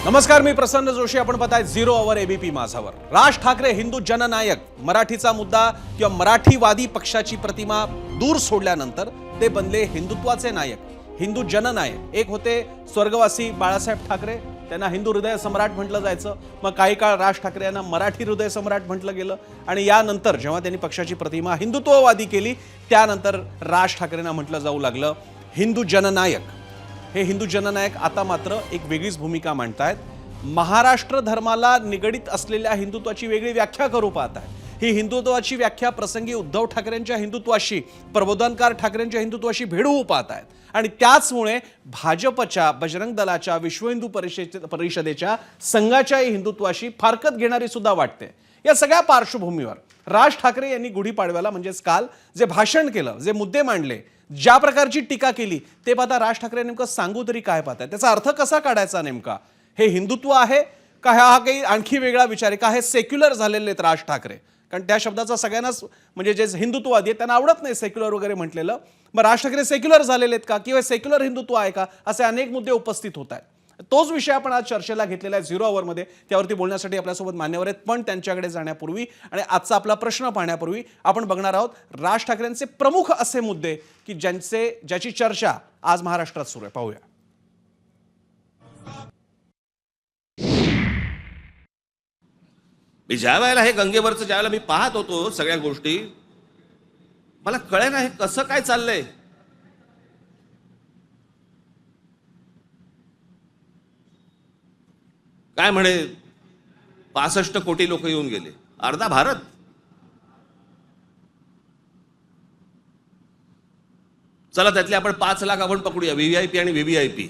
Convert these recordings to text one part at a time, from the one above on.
नमस्कार, मी प्रसन्न जोशी. आपण पाहताय zero our ABP माझावर. Raj Thackeray Hindu जननायक, मराठीचा मुद्दा किंवा मराठीवादी पक्षाची प्रतिमा दूर सोडल्यानंतर ते बनले हिंदुत्वाचे नायक, हिंदू जननायक. एक होते स्वर्गवासी बाळासाहेब ठाकरे, त्यांना हिंदू हृदय सम्राट म्हटलं जायचं. मग काही काळ राज ठाकरे यांना मराठी हृदय सम्राट म्हटलं गेलं आणि यानंतर जेव्हा त्यांनी पक्षाची प्रतिमा हिंदुत्ववादी केली त्यानंतर राज ठाकरेंना म्हटलं जाऊ लागलं हिंदू जननायक. हे हिंदू जननायक आता मात्र एक वेगळीच भूमिका मांडतायत. महाराष्ट्र धर्माला निगडित असलेल्या हिंदुत्वाची वेगळी व्याख्या करू पाहत आहेत. ही हिंदुत्वाची व्याख्या प्रसंगी उद्धव ठाकरेंच्या हिंदुत्वाशी, प्रबोधनकार ठाकरेंच्या हिंदुत्वाशी भिडवू पाहत आहेत आणि त्याचमुळे भाजपच्या, बजरंग दलाच्या, विश्व हिंदू परिषदेच्या संघाच्या हिंदुत्वाशी फारकत घेणारी सुद्धा वाटते. या सगळ्या पार्श्वभूमीवर राज ठाकरे यांनी गुढीपाडव्याला म्हणजेच काल जे भाषण केलं, जे मुद्दे मांडले, ज्या प्रकारची टीका केली, ते पाहता राज ठाकरे नेमकं सांगू तरी काय पाहताय, त्याचा अर्थ कसा काढायचा नेमका? हे हिंदुत्व आहे का हा काही आणखी वेगळा विचार आहे का? हे सेक्युलर झालेले आहेत राज ठाकरे, कारण त्या शब्दाचा सगळ्यांनाच म्हणजे जे हिंदुत्ववादी आहेत त्यांना आवडत नाही सेक्युलर वगैरे म्हटलेलं. मग राज ठाकरे सेक्युलर झालेले आहेत का किंवा सेक्युलर हिंदुत्व आहे का, असे अनेक मुद्दे उपस्थित होत आहेत. तोच विषय आपण आज चर्चेला घेतलेला आहे झिरो अवरमध्ये. त्यावरती बोलण्यासाठी आपल्यासोबत मान्यवर आहेत, पण त्यांच्याकडे जाण्यापूर्वी आणि आजचा आपला प्रश्न पाहण्यापूर्वी आपण बघणार आहोत राज ठाकरेंचे प्रमुख असे मुद्दे की ज्याची चर्चा आज महाराष्ट्रात सुरू आहे. पाहूया. मी ज्या वेळेला हे गंगेवरचं ज्यावेळेला मी पाहत होतो सगळ्या गोष्टी, मला कळेना हे कसं काय चाललंय. काय म्हणे 65 कोटी लोक येऊन गेले, अर्धा भारत. चला त्यातले आपण 5 लाख आपण पकडूया, व्हीव्हीआयपी आणि व्हीव्हीआयपी.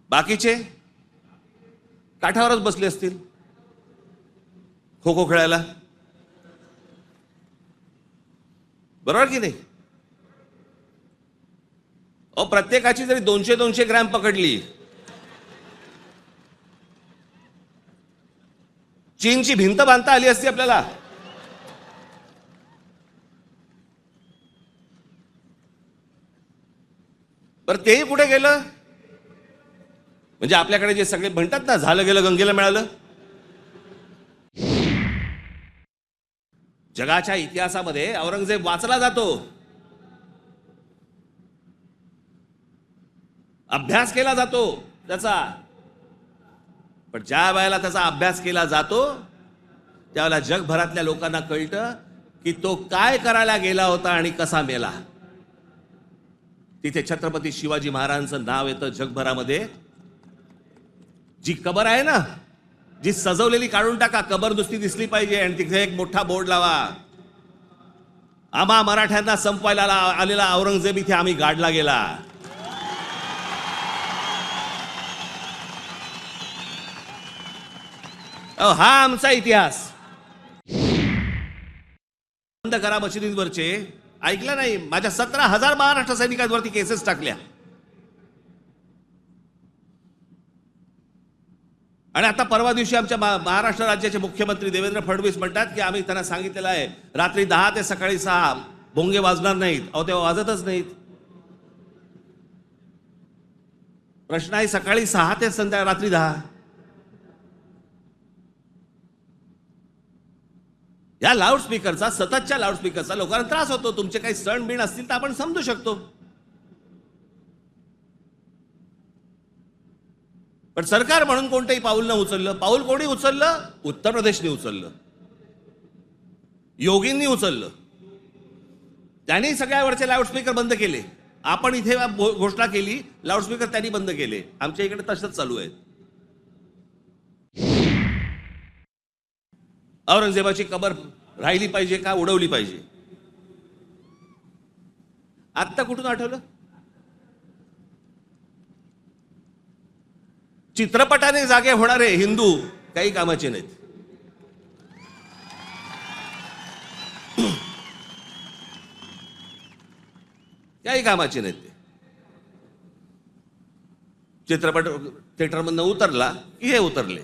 बाकीचे काठावरच बसले असतील खो खो खेळायला, बरोबर की नाही? प्रत्येकाची जरी 200-200 ग्रॅम पकडली, चीनची भिंत बांधता आली असती आपल्याला. पर तेही कुठे गेलं? म्हणजे आपल्याकडे जे सगळे म्हणतात ना, झालं गेलं गंगेला मिळालं. जगाच्या इतिहासामध्ये औरंगजेब वाचला जातो, अभ्यास केला जातो त्याचा. पण ज्या वेळेला त्याचा अभ्यास केला जातो त्यावेळेला जगभरातल्या लोकांना कळतं की तो काय करायला गेला होता आणि कसा मेला. तिथे छत्रपती शिवाजी महाराजांचं नाव येतं जगभरामध्ये. जी कबर आहे ना, जी सजवलेली काढून टाका, कबर नुसती दिसली पाहिजे आणि तिथे एक मोठा बोर्ड लावा, आम्हा मराठ्यांना संपवायला आलेला औरंगजेब इथे आम्ही गाडला गेला. हा आमचा इतिहास. बंद करा मशिदींवरचे, ऐकलं नाही? माझ्या 17,000 महाराष्ट्र सैनिकांवरती केसेस टाकल्या. आणि आता परवा दिवशी आमच्या महाराष्ट्र राज्याचे मुख्यमंत्री देवेंद्र फडणवीस म्हणतात की आम्ही त्यांना सांगितलेलं आहे रात्री 10 ते सकाळी 6 भोंगे वाजणार नाहीत. अहो तेव्हा वाजतच नाहीत. प्रश्न आहे सकाळी 6 ते रात्री 10. या लाऊडस्पीकरचा, सततच्या लाऊडस्पीकरचा लोकांना त्रास होतो. तुमचे काही सण बिण असतील तर आपण समजू शकतो, पण सरकार म्हणून कोणतंही पाऊल न उचललं. पाऊल कोणी उचललं? उत्तर प्रदेशने उचललं, योगींनी उचललं. त्यांनी सगळ्यावरचे लाऊडस्पीकर बंद केले. आपण इथे घोषणा केली, लाऊडस्पीकर त्यांनी बंद केले. आमच्या इकडे तसंच चालू आहे. औरंगजेबाची कबर राहिली पाहिजे का उडवली पाहिजे? आत्ता कुठून आठवलं? चित्रपटाने जागे होणारे हिंदू काही कामाचे नाहीत. काही कामाचे नाहीत ते. चित्रपट थिएटरमधनं उतरला की हे उतरले.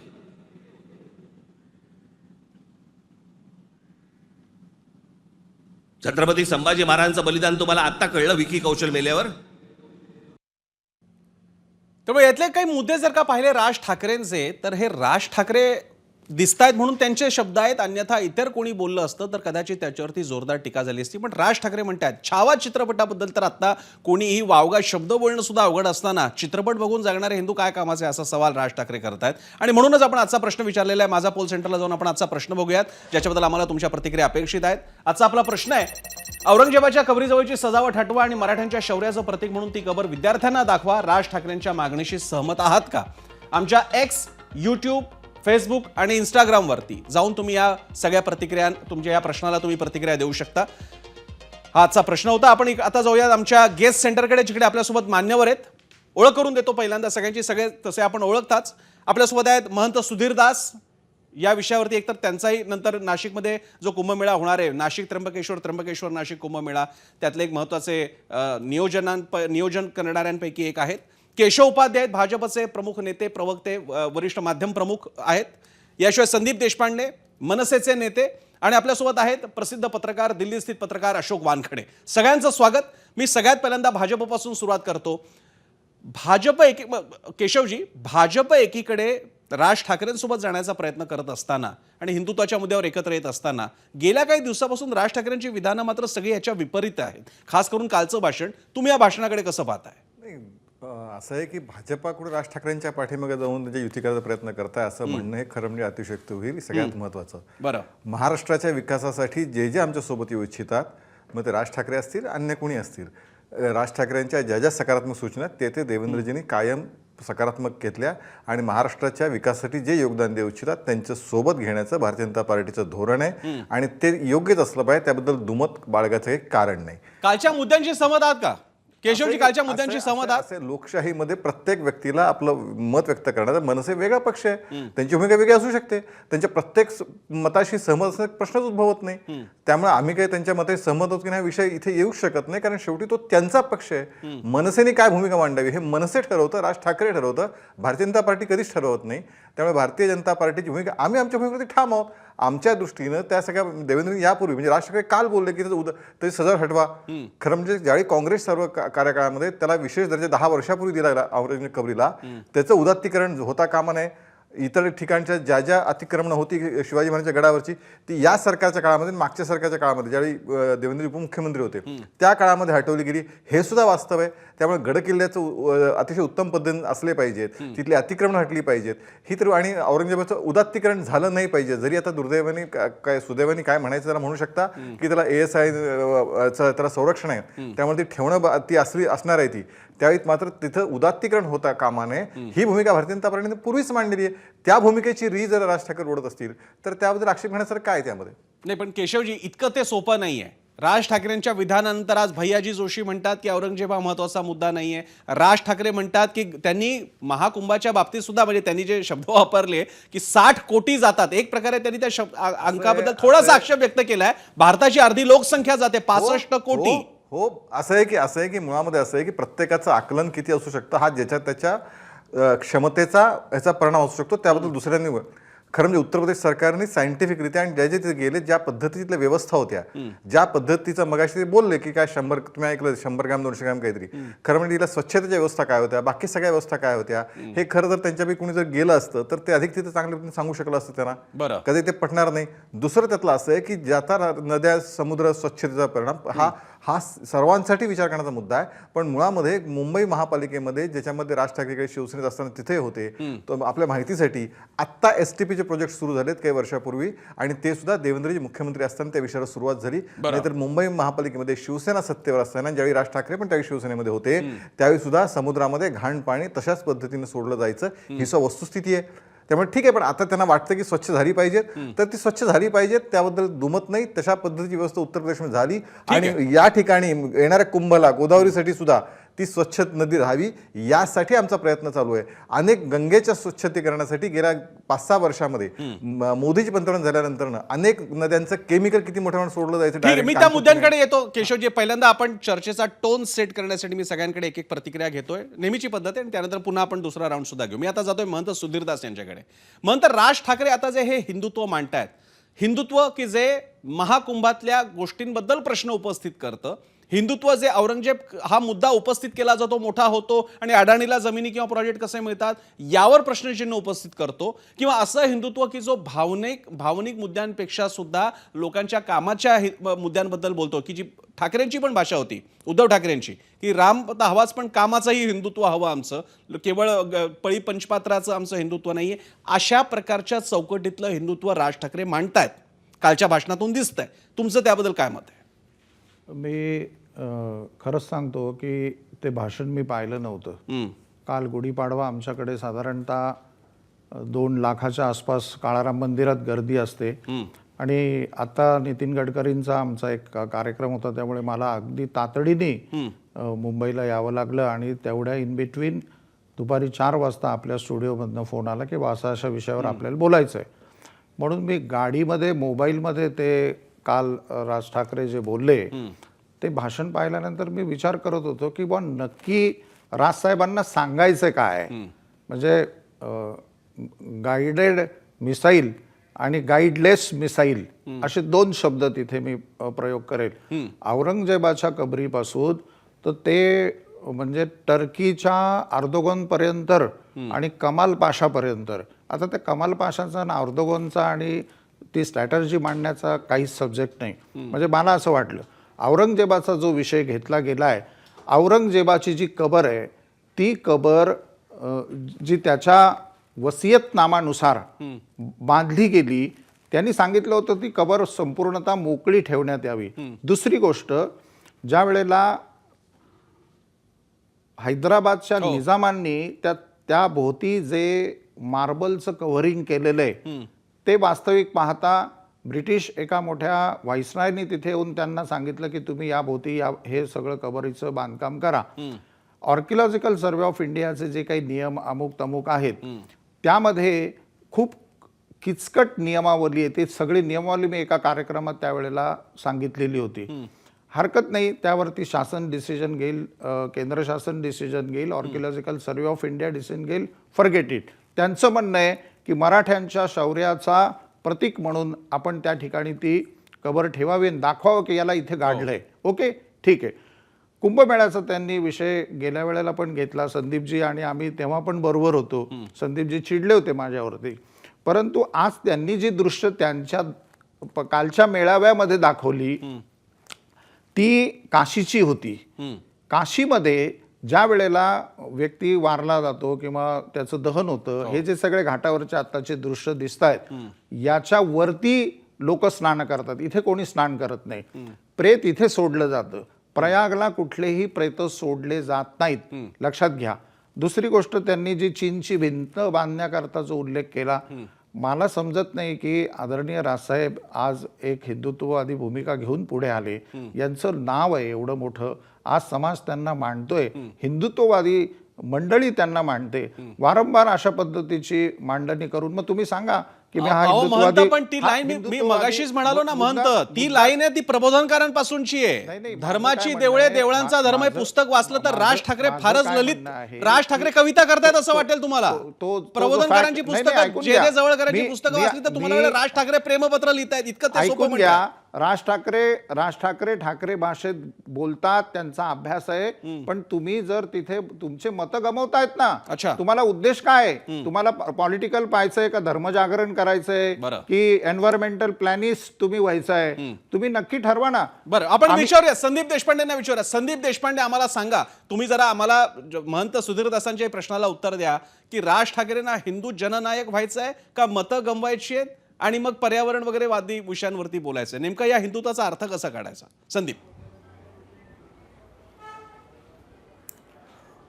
छत्रपती संभाजी महाराजांचं बलिदान तुम्हाला आता कळलं विकी कौशल मेल्यावर? त्यामुळे यातले काही मुद्दे जर का पाहिले राज ठाकरेंचे, तर हे राज ठाकरे दिसतायत म्हणून त्यांचे शब्द आहेत, अन्यथा इतर कोणी बोललं असतं तर कदाचित त्याच्यावरती जोरदार टीका झाली असती. पण राज ठाकरे म्हणतात छावा चित्रपटाबद्दल तर आता कोणीही वावगा शब्द बोलणं सुद्धा अवघड असताना चित्रपट बघून जगणारे हिंदू काय कामाचे, असा सवाल राज ठाकरे करतायत. आणि म्हणूनच आपण आजचा प्रश्न विचारलेला आहे. माझा पोल सेंटरला जाऊन आपण आजचा प्रश्न बघूयात, ज्याच्याबद्दल आम्हाला तुमच्या प्रतिक्रिया अपेक्षित आहेत. आजचा आपला प्रश्न आहे, औरंगजेबाच्या कबरीजवळची सजावट हटवा आणि मराठ्यांच्या शौर्याचं प्रतीक म्हणून ती कबर विद्यार्थ्यांना दाखवा. राज ठाकरेंच्या मागणीशी सहमत आहात का? आमच्या एक्स, यूट्यूब, फेसबुक आणि इंस्टाग्रामवरती जाऊन तुम्ही या सगळ्या प्रतिक्रिया, तुमच्या या प्रश्नाला तुम्ही प्रतिक्रिया देऊ शकता. हा आजचा प्रश्न होता. आपण आता जाऊयात आमच्या गेस्ट सेंटरकडे, जिकडे आपल्यासोबत मान्यवर आहेत. ओळख करून देतो पहिल्यांदा सगळ्यांची, सगळे तसे आपण ओळखताच. आपल्यासोबत आहेत महंत सुधीर दास. या विषयावरती एकतर त्यांचाही, नंतर नाशिकमध्ये जो कुंभमेळा होणार आहे, नाशिक त्र्यंबकेश्वर नाशिक कुंभमेळा, त्यातले एक महत्त्वाचे नियोजन करणाऱ्यांपैकी एक आहेत. केशव उपाध्याय आहेत, भाजपचे प्रमुख नेते, प्रवक्ते, वरिष्ठ माध्यम प्रमुख आहेत. याशिवाय संदीप देशपांडे, मनसेचे नेते, आणि आपल्यासोबत आहेत प्रसिद्ध पत्रकार, दिल्ली स्थित पत्रकार अशोक वानखडे. सगळ्यांचं स्वागत. मी सगळ्यात पहिल्यांदा भाजपपासून सुरुवात करतो. केशवजी, भाजप एकीकडे राज ठाकरेंसोबत जाण्याचा प्रयत्न करत असताना आणि हिंदुत्वाच्या मुद्द्यावर एकत्र येत असताना गेल्या काही दिवसापासून राज ठाकरेंची विधानं मात्र सगळी याच्या विपरीत आहेत. खास करून कालचं भाषण, तुम्ही या भाषणाकडे कसं पाहताय? असं आहे की भाजपाकडून राज ठाकरेंच्या पाठीमागे जाऊन म्हणजे युती करायचा प्रयत्न करताय असं म्हणणं हे खरं म्हणजे अतिशयोक्त होईल. सगळ्यात महत्त्वाचं, बरं, महाराष्ट्राच्या विकासासाठी जे जे आमच्या सोबत येऊ इच्छितात, मग ते राज ठाकरे असतील, अन्य कोणी असतील, राज ठाकरेंच्या ज्या ज्या सकारात्मक सूचना ते देवेंद्रजींनी कायम सकारात्मक घेतल्या आणि महाराष्ट्राच्या विकासासाठी जे योगदान देऊ इच्छितात त्यांच्या सोबत घेण्याचं भारतीय जनता पार्टीचं धोरण आहे आणि ते योग्यच असलं पाहिजे. त्याबद्दल दुमत बाळगायचं एक कारण नाही. कालच्या मुद्द्यांशी सहमत आहात का केशवजी? कालच्या मुद्द्यांशी सहमत आहात? असे लोकशाहीमध्ये प्रत्येक व्यक्तीला आपलं मत व्यक्त करण्याचा, मनसे वेगळा पक्ष आहे, त्यांची भूमिका वेगळी असू शकते, त्यांच्या प्रत्येक मताशी सहमत असण्याचा प्रश्नच उद्भवत नाही. त्यामुळे आम्ही काही त्यांच्या मताशी सहमत होत की नाही विषय इथे येऊ शकत नाही, कारण शेवटी तो त्यांचा पक्ष आहे. मनसेने काय भूमिका मांडावी हे मनसे ठरवतं, राज ठाकरे ठरवतं, भारतीय जनता पार्टी कधीच ठरवत नाही. त्यामुळे भारतीय जनता पार्टीची भूमिका, आम्ही आमच्या भूमिकेवरती ठाम आहोत. आमच्या दृष्टीनं त्या सगळ्या देवेंद्रजी यापूर्वी म्हणजे राज ठाकरे काल बोलले की तरी सजावट हटवा. खरं म्हणजे ज्यावेळी काँग्रेस सर्व कार्यकाळामध्ये त्याला विशेष दर्जा 10 वर्षापूर्वी दिला औरंगजेब कबरीला, त्याचं उदात्तीकरण होता कामा नये. इतर ठिकाणच्या ज्या ज्या अतिक्रमणं होती शिवाजी महाराजांच्या गडावरची, ती या सरकारच्या काळामध्ये, मागच्या सरकारच्या काळामध्ये ज्यावेळी देवेंद्र उपमुख्यमंत्री होते त्या काळामध्ये हटवली गेली, हे सुद्धा वास्तव आहे. त्यामुळे गडकिल्ल्याचं अतिशय उत्तम पद्धतीने असले पाहिजेत, तिथली अतिक्रमणं हटली पाहिजेत, ही तर, आणि औरंगजेबाचं उदात्तीकरण झालं नाही पाहिजे. जरी आता दुर्दैवाने काय सुदैवाने काय म्हणायचं त्याला म्हणू शकता की त्याला ASI त्याला संरक्षण आहे, त्यामुळे ती ठेवणं ती असणार आहे ती. त्यावेळी मात्र तिथं उदात्तीकरण होता कामा नये, ही भूमिका भारतीय जनता पार्टीने पूर्वीच मांडलेली आहे. त्या भूमिकेची जर राज ठाकरे ओढत असतील तर त्याबद्दल आक्षेप घेण्यासारखं काय त्यामध्ये नाही. पण केशवजी, इतकं ते सोपं नाहीये. राज ठाकरेंच्या विधानानंतर आज भैयाजी जोशी म्हणतात की औरंगजेब हा महत्वाचा मुद्दा नाहीये. राज ठाकरे म्हणतात की त्यांनी महाकुंभाच्या बाबतीत सुद्धा, म्हणजे त्यांनी जे शब्द वापरले की 60 कोटी जातात, एक प्रकारे त्यांनी त्या अंकाबद्दल थोडासा आक्षेप व्यक्त केलाय. भारताची अर्धी लोकसंख्या जाते, 65 कोटी. हो, असं आहे की मुळामध्ये असं आहे की प्रत्येकाचं आकलन किती असू शकतं हा ज्याच्या त्याच्या क्षमतेचा याचा परिणाम असू शकतो. त्याबद्दल दुसऱ्यांनी खरं म्हणजे उत्तर प्रदेश सरकारने सायंटिफिकरित्या आणि ज्या जे तिथे गेले, ज्या पद्धतीतल्या व्यवस्था होत्या, ज्या पद्धतीचं मगाशी ते बोलले की काय 100, तुम्ही ऐकलं 100 ग्रॅम 200 ग्रॅम काहीतरी, खरं म्हणजे तिला स्वच्छतेच्या व्यवस्था काय होत्या, बाकी सगळ्या व्यवस्था काय होत्या, हे खरं जर त्यांच्यापैकी कोणी जर गेलं असतं तर ते अधिक तिथे चांगल्या पद्धतीने सांगू शकलं असतं त्यांना. बरं, कधी ते पटणार नाही. दुसरं त्यातलं असं आहे की ज्याचा नद्या, समुद्र स्वच्छतेचा परिणाम हा सर्वांसाठी विचार करण्याचा मुद्दा आहे. पण मुळामध्ये मुंबई महापालिकेमध्ये ज्याच्यामध्ये राज ठाकरेकडे शिवसेनेत असताना तिथे होते, तर आपल्या माहितीसाठी आत्ता STPचे प्रोजेक्ट सुरू झालेत काही वर्षापूर्वी, आणि ते सुद्धा देवेंद्रजी मुख्यमंत्री असताना त्या विषयाला सुरुवात झाली. नाहीतर मुंबई महापालिकेमध्ये शिवसेना सत्तेवर असताना, ज्यावेळी राज ठाकरे पण त्यावेळी शिवसेनेमध्ये होते, त्यावेळी सुद्धा समुद्रामध्ये घाण पाणी तशाच पद्धतीने सोडलं जायचं, ही सुद्धा वस्तुस्थिती आहे. त्यामुळे ठीक आहे, पण आता त्यांना वाटतं की स्वच्छ झाली पाहिजेत, तर ती स्वच्छ झाली पाहिजेत, त्याबद्दल दुमत नाही. तशा पद्धतीची व्यवस्था उत्तर प्रदेशमध्ये झाली आणि या ठिकाणी येणाऱ्या कुंभला, गोदावरीसाठी सुद्धा ती स्वच्छ नदी राहावी यासाठी आमचा प्रयत्न चालू आहे. अनेक गंगेच्या स्वच्छतेकरणासाठी गेल्या 5-6 वर्षामध्ये मोदीजी पंतप्रधान झाल्यानंतर अनेक नद्यांचं केमिकल किती मोठ्या प्रमाणात सोडलं जायचं. मी त्या मुद्द्यांकडे येतो केशवजी. पहिल्यांदा आपण चर्चेचा टोन सेट करण्यासाठी मी सगळ्यांकडे एक एक प्रतिक्रिया घेतोय, नेहमीची पद्धत आहे, आणि त्यानंतर पुन्हा आपण दुसरा राऊंड सुद्धा घेऊ. मी आता जातोय महंत सुधीरदास यांच्याकडे. महंत, राज ठाकरे आता जे हे हिंदुत्व मांडतायत, हिंदुत्व की जे महाकुंभातल्या गोष्टींबद्दल प्रश्न उपस्थित करतं, हिंदुत्व जे औरंगजेब हा मुद्दा उपस्थित केला जातो, मोठा होतो आणि अडाणीला जमिनी किंवा प्रोजेक्ट कसे मिळतात यावर प्रश्नचिन्ह उपस्थित करतो, किंवा असं हिंदुत्व की जो भावनिक मुद्द्यांपेक्षा सुद्धा लोकांच्या कामाच्या मुद्द्यांबद्दल बोलतो, की जी ठाकरेंची पण भाषा होती, उद्धव ठाकरेंची, की राम तर हवाच पण कामाचंही हिंदुत्व हवं आमचं, केवळ पळी पंचपात्राचं आमचं हिंदुत्व नाहीये. अशा प्रकारच्या चौकटीतलं हिंदुत्व राज ठाकरे मांडतायत, कालच्या भाषणातून दिसतंय. तुमचं त्याबद्दल काय मत आहे? मी खरंच सांगतो की ते भाषण मी पाहिलं नव्हतं. काल गुढीपाडवा आमच्याकडे साधारणतः 2 लाखाच्या आसपास काळाराम मंदिरात गर्दी असते आणि आता नितीन गडकरींचा आमचा एक कार्यक्रम होता, त्यामुळे मला अगदी तातडीने मुंबईला यावं लागलं आणि तेवढ्या इन बिटवीन दुपारी 4 वाजता आपल्या स्टुडिओमधनं फोन आला की अशा विषयावर आपल्याला बोलायचं आहे. म्हणून मी गाडीमध्ये मोबाईलमध्ये ते काल राज ठाकरे जे बोलले ते भाषण पाहिल्यानंतर मी विचार करत होतो की बुवा नक्की राजसाहेबांना सांगायचं काय. म्हणजे गाईडेड मिसाईल आणि गाईडलेस मिसाईल असे 2 शब्द तिथे मी प्रयोग करेल. औरंगजेबाच्या कबरीपासून तर ते म्हणजे टर्कीच्या अर्दोगन पर्यंत आणि कमाल पाशापर्यंत. आता त्या कमाल पाशाचा आणि अर्दोगनचा आणि ती स्ट्रॅटर्जी मांडण्याचा काहीच सब्जेक्ट नाही. म्हणजे मला असं वाटलं औरंगजेबाचा जो विषय घेतला गेलाय, औरंगजेबाची जी कबर आहे ती कबर जी त्याच्या वसियतनामानुसार बांधली गेली, त्यांनी सांगितलं होतं ती कबर संपूर्णतः मोकळी ठेवण्यात यावी. दुसरी गोष्ट, ज्या वेळेला हैदराबादच्या निजामांनी त्या भोवती जे मार्बलचं कव्हरिंग केलेलं आहे ते वास्तविक पाहता ब्रिटिश एका मोठ्या व्हाईसरायनी तिथे येऊन त्यांना सांगितलं की तुम्ही या भोवती हे सगळं कबरीचं बांधकाम करा. आर्किओलॉजिकल सर्वे ऑफ इंडियाचे जे काही नियम अमुक तमुक आहेत त्यामध्ये खूप किचकट नियमावली आहे. ते सगळी नियमावली मी एका कार्यक्रमात त्यावेळेला सांगितलेली होती. हरकत नाही, त्यावरती शासन डिसिजन घेईल, केंद्र शासन डिसिजन घेईल, archaeological survey of India decision घेईल, फॉरगेट इट. त्यांचं म्हणणं आहे की मराठ्यांच्या शौर्याचा प्रतीक म्हणून आपण त्या ठिकाणी ती कबर ठेवावी आणि दाखवावं की याला इथे गाडलंय. ओके, ठीक आहे. कुंभमेळ्याचा त्यांनी विषय गेल्या वेळेला पण घेतला, संदीपजी आणि आम्ही तेव्हा पण बरोबर होतो. संदीपजी चिडले होते माझ्यावरती, परंतु आज त्यांनी जी दृश्य त्यांच्या कालच्या मेळाव्यामध्ये दाखवली ती काशीची होती. काशीमध्ये ज्या वेळेला व्यक्ती वारला जातो किंवा त्याचं दहन होतं, हे जे सगळे घाटावरचे आत्ताचे दृश्य दिसत आहेत याच्यावरती लोक स्नान करतात. इथे कोणी स्नान करत नाही. प्रेत इथे सोडलं जातं. प्रयागला कुठलेही प्रेत सोडले जात नाहीत, लक्षात घ्या. दुसरी गोष्ट, त्यांनी जी चीनची भिंत बांधण्याकरता जो उल्लेख केला, मला समजत नाही की आदरणीय राजसाहेब आज एक हिंदुत्ववादी भूमिका घेऊन पुढे आले. यांचं नाव आहे एवढं मोठं, आज समाज त्यांना मांडतोय, हिंदुत्ववादी मंडळी त्यांना मांडते. वारंवार अशा पद्धतीची मांडणी करून मग तुम्ही सांगा की मी हा हिंदुत्ववादी. पण ती लाईन मी मगाशीच म्हणालो ना, महंत ती लाईन आहे ती प्रबोधनकारांपासूनची आहे. धर्माची देवळे, देवळांचा धर्म हे पुस्तक वाचलं तर राज ठाकरे फारच ललित, राज ठाकरे कविता करतायत असं वाटेल तुम्हाला. प्रबोधनकारांची पुस्तकं, जे जवळकरांची पुस्तकं वाचली तर तुम्हाला राज ठाकरे प्रेमपत्र लिहितायत, इतकं ते सोपं म्हणतात. राज ठाकरे भाषेत बोलतात, त्यांचा अभ्यास आहे. पण तुम्ही जर तिथे तुमचे मतं गमवतायत ना, तुम्हाला उद्देश काय आहे? तुम्हाला पॉलिटिकल पाहायचंय का धर्मजागरण करायचंय की एन्व्हायरमेंटल प्लॅनिस्ट तुम्ही व्हायचंय? तुम्ही नक्की ठरवा ना. बरं, आपण विचारूया संदीप देशपांडेंना विचारूया. संदीप देशपांडे, आम्हाला सांगा, तुम्ही जरा आम्हाला महंत सुधीरदासांच्या प्रश्नाला उत्तर द्या की राज ठाकरेंना हिंदू जननायक व्हायचं आहे का मतं गमवायची आहेत आणि मग पर्यावरण वगैरे वादी विषयांवरती बोलायचं? नेमका या हिंदुत्वाचा अर्थ कसा काढायचा? संदीप.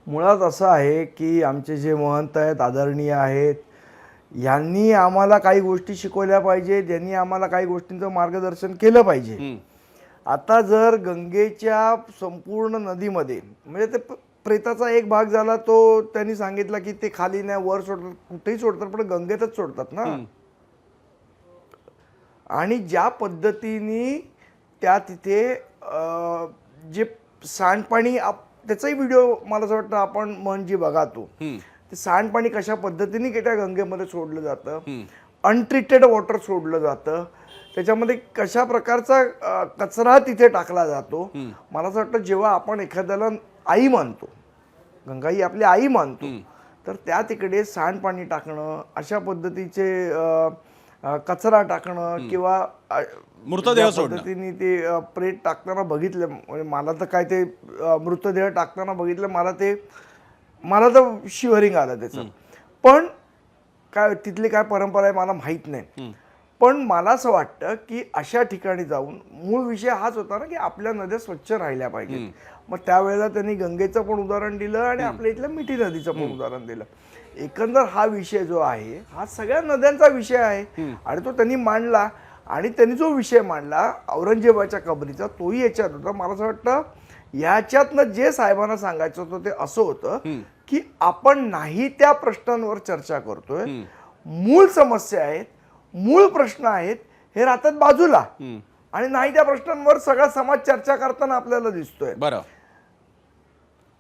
मुळात असं आहे की आमचे जे महंत आहेत, आदरणीय आहेत, यांनी आम्हाला काही गोष्टी शिकवल्या पाहिजेत, यांनी आम्हाला काही गोष्टींचं मार्गदर्शन केलं पाहिजे. आता जर गंगेच्या संपूर्ण नदीमध्ये म्हणजे ते प्रेताचा एक भाग झाला, तो त्यांनी सांगितला की ते खाली नाही वर सोडतात, कुठेही सोडतात, पण गंगेतच सोडतात ना. आणि ज्या पद्धतीने त्या तिथे जे सांडपाणी, त्याचाही व्हिडिओ मला असं वाटतं आपण म्हणजे बघा तो, ते सांडपाणी कशा पद्धतीने त्या गंगेमध्ये सोडलं जातं, अनट्रीटेड वॉटर सोडलं जातं. त्याच्यामध्ये कशा प्रकारचा कचरा तिथे टाकला जातो. मला असं वाटतं जेव्हा आपण एखाद्याला आई मानतो, गंगा ही आपली आई मानतो, तर त्या तिकडे सांडपाणी टाकणं, अशा पद्धतीचे कचरा टाकणं किंवा मृतदेह ज्या सोडणं. पद्धतीने ते प्रेत टाकताना बघितलं, म्हणजे मला तर काय ते मृतदेह टाकताना बघितलं, मला तर शिवरिंग आलं त्याचं. पण काय तिथली काय परंपरा आहे मला माहीत नाही. पण मला असं वाटतं की अशा ठिकाणी जाऊन मूळ विषय हाच होता ना की आपल्या नद्या स्वच्छ राहिल्या पाहिजेत. मग त्यावेळेला त्यांनी गंगेचं पण उदाहरण दिलं आणि आपल्या इथल्या मिठी नदीचं पण उदाहरण दिलं. एकंदर हा विषय जो आहे हा सगळ्या नद्यांचा विषय आहे आणि तो त्यांनी मांडला. आणि त्यांनी जो विषय मांडला औरंगजेबाच्या कबरीचा, तोही याच्यात होता. मला असं वाटतं याच्यातनं जे साहेबांना सांगायचं होतं ते असं होतं की आपण नाही त्या प्रश्नांवर चर्चा करतोय, मूळ समस्या आहेत, मूळ प्रश्न आहेत, हे राहतात बाजूला आणि नाही त्या प्रश्नांवर सगळा समाज चर्चा करताना आपल्याला दिसतोय. बरं,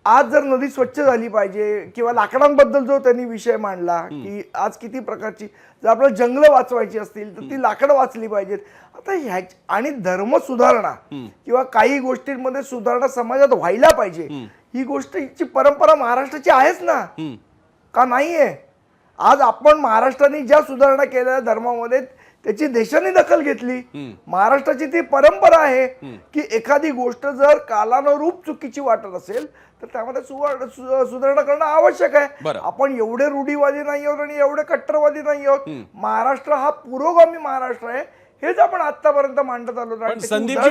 आज जर नदी स्वच्छ झाली पाहिजे किंवा लाकडांबद्दल जो त्यांनी विषय मांडला की आज किती प्रकारची जर आपल्याला जंगलं वाचवायची असतील तर ती लाकडं वाचली पाहिजेत. आता ह्या आणि धर्म सुधारणा किंवा काही गोष्टींमध्ये सुधारणा समाजात व्हायला पाहिजे, ही गोष्टीची परंपरा महाराष्ट्राची आहेच ना, का नाहीये? आज आपण महाराष्ट्राने ज्या सुधारणा केलेल्या धर्मामध्ये त्याची देशाने दखल घेतली. महाराष्ट्राची ती परंपरा आहे की एखादी गोष्ट जर कालानुरूप चुकीची वाटत असेल तर त्यामध्ये सुधारणा करणं आवश्यक आहे. आपण एवढे रूढीवादी नाही आहोत आणि एवढे कट्टरवादी नाही आहोत. महाराष्ट्र हा पुरोगामी महाराष्ट्र आहे, हेच आपण आतापर्यंत मांडत आलो. पण संदीपजी,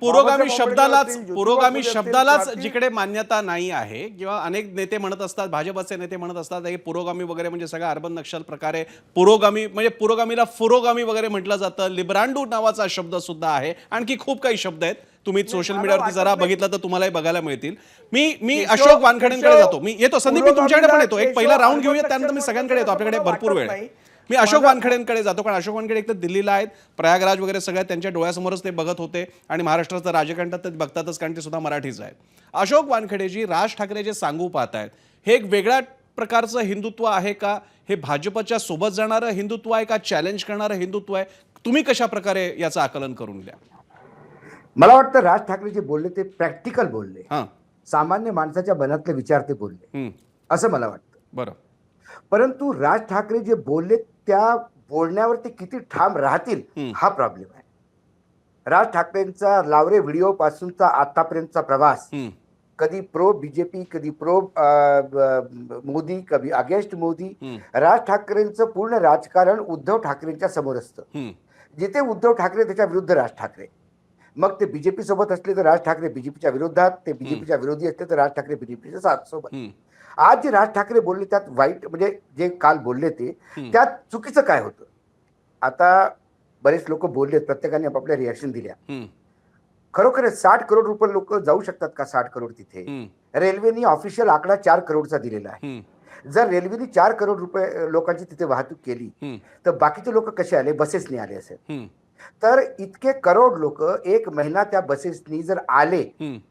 पुरोगामी शब्दालाच जिकडे मान्यता नाही आहे किंवा अनेक नेते म्हणत असतात, भाजपचे नेते म्हणत असतात हे पुरोगामी वगैरे म्हणजे सगळा अर्बन नक्षल प्रकार आहे. पुरोगामी म्हणजे पुरोगामीला फुरोगामी वगैरे म्हटलं जातं. लिब्रांडू नावाचा शब्द सुद्धा आहे. आणखी खूप काही शब्द आहेत, तुम्ही सोशल मीडियावरती जरा बघितलं तर तुम्हालाही बघायला मिळतील. मी अशोक वानखेडेंकडे जातो. मी येतो संदीप, मी तुमच्याकडे पण येतो. एक पहिला राऊंड घेऊया, त्यानंतर मी सगळ्यांकडे येतो. आपल्याकडे भरपूर वेळ आहे. मी अशोक वानखेडेंकडे जातो, कारण अशोक वानखेडे एक तर दिल्लीला आहेत, प्रयागराज वगैरे सगळ्या त्यांच्या डोळ्यासमोरच ते बघत होते आणि महाराष्ट्राचं राजकारण तर बघतातच, कारण ते सुद्धा मराठीच आहेत. अशोक वानखेडेजी, राज ठाकरे जे सांगू पाहतायत हे एक वेगळ्या प्रकारचं हिंदुत्व आहे का? हे भाजपच्या सोबत जाणारं हिंदुत्व आहे का? चॅलेंज करणारं हिंदुत्व आहे? तुम्ही कशा प्रकारे याचं आकलन करून द्या? मला वाटतं राज ठाकरे जे बोलले ते प्रॅक्टिकल बोलले, हां, सामान्य माणसाच्या मनातले विचार ते बोलले, असं मला वाटतं. बरं. परंतु राज ठाकरे जे बोलले त्या बोलण्यावर ते किती ठाम राहतील हा प्रॉब्लेम आहे. राज ठाकरेंचा लावरे व्हिडिओ पासूनचा आतापर्यंतचा प्रवास, कधी प्रो बीजेपी, कधी प्रो मोदी, कधी अगेन्स्ट मोदी. राज ठाकरेंचं पूर्ण राजकारण उद्धव ठाकरेंच्या समोर असतं. जिथे उद्धव ठाकरे त्याच्या विरुद्ध राज ठाकरे. मग ते बीजेपी सोबत असले तर राज ठाकरे बीजेपीच्या विरोधात, ते बीजेपीच्या विरोधी असले तर राज ठाकरे बीजेपीच्या साथ सोबत. आज जे राज ठाकरे बोलले त्यात वाईट म्हणजे जे काल बोलले ते त्यात चुकीचं काय होतं? आता बरेच लोक बोलले, प्रत्येकाने आपापल्या रिॲक्शन दिल्या. खरोखर 60 करोड रुपये लोक जाऊ शकतात का? 60 करोड तिथे रेल्वेनी ऑफिशियल आकडा 4 करोडचा दिलेला आहे. जर रेल्वेनी 4 करोड रुपये लोकांची तिथे वाहतूक केली तर बाकीचे लोक कसे आले? बसेसनी आले असेल. तर इतके करोड लोक एक महिना त्या बसेसनी जर आले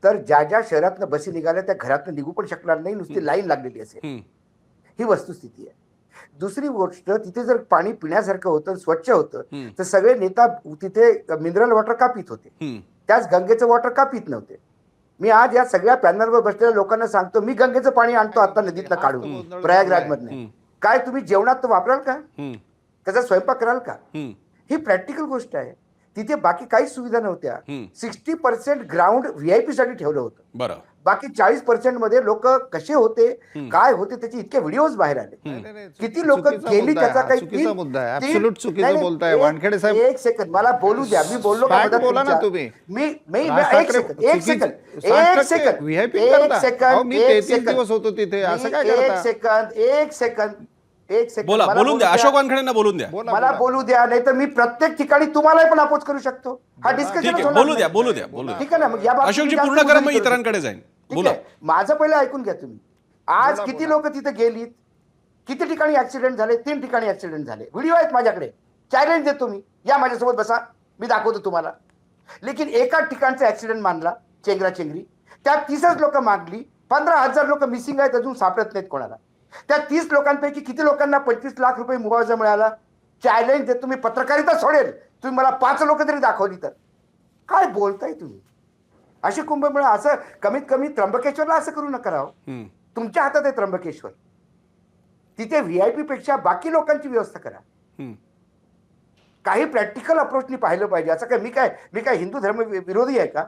तर ज्या ज्या शहरातनं बसी निघाल्या त्या घरातनं निघू पण शकणार नाही, नुसती लाईन लागलेली असेल. ही वस्तुस्थिती आहे. दुसरी गोष्ट, तिथे जर पाणी पिण्यासारखं होतं, स्वच्छ होतं, तर सगळे नेता तिथे मिनरल वॉटर का पित होते? त्याच गंगेचं वॉटर का पित नव्हते? मी आज या सगळ्या पॅनलवर बसलेल्या लोकांना सांगतो, मी गंगेचं पाणी आणतो आता नदीतनं काढून प्रयागराज मधनं. काय तुम्ही जेवणात वापराल का? त्याचा स्वयंपाक कराल का? ही प्रॅक्टिकल गोष्ट आहे. तिथे बाकी काहीच सुविधा नव्हत्या. 60% ग्राउंड व्हीआयपी साठी ठेवलं होतं. बरं. बाकी 40% मध्ये लोक कसे होते, काय होते, त्याचे इतके व्हिडिओज बाहेर आले. किती लोक गेली त्याचा काही चुकीचा मुद्दा आहे. ऍब्सोल्यूट चुकीचं बोलताय वानखेडे साहेब. एक सेकंद मला बोलू द्या. मी बोललो का? Fact बोला ना तुम्ही. बोला, बोलून द्या. अशोक वानखेडेंना बोलून द्या. मला बोलू द्या, नाही तर मी प्रत्येक ठिकाणी तुम्हालाही पण अपोज करू शकतो. हा ठीक डिस्कशन आहे, बोलू द्या, बोलू द्या, बोलू द्या. ठीक आहे ना? मग या बाबतीत अशोकजी जास्त पूर्ण करा, मग बोलू इतरांकडे जाईन. ठीक बोला. आहे. माझं पहिलं ऐकून घ्या तुम्ही. आज किती लोक तिथे गेलीत, किती ठिकाणी ऍक्सिडेंट झाले? 3 ठिकाणी ऍक्सिडेंट झाले. व्हिडिओ आहेत माझ्याकडे. चॅलेंज देतो मी, या माझ्यासोबत बसा, मी दाखवतो तुम्हाला. लेकिन एकाच ठिकाणचा ऍक्सिडेंट मानला, चेंगराचेंगरी. त्यात 30च लोक मागली. 15,000 लोक मिसिंग आहेत, अजून सापडत नाहीत कोणाला. त्या 30 लोकांपैकी किती लोकांना 25 लाख रुपये मुआवजा मिळाला? चॅलेंज देतो मी, पत्रकारिता सोडेल, तुम्ही मला 5 लोक तरी दाखवली तर काय बोलताय तुम्ही? अशी कुंभमेळा असं कमीत कमी त्र्यंबकेश्वरला असं करू नका राव. तुमच्या हातात आहे त्र्यंबकेश्वर. तिथे व्हीआयपी पेक्षा बाकी लोकांची व्यवस्था करा. काही प्रॅक्टिकल अप्रोचनी पाहिलं पाहिजे. असं काय मी काय हिंदू धर्म विरोधी आहे का?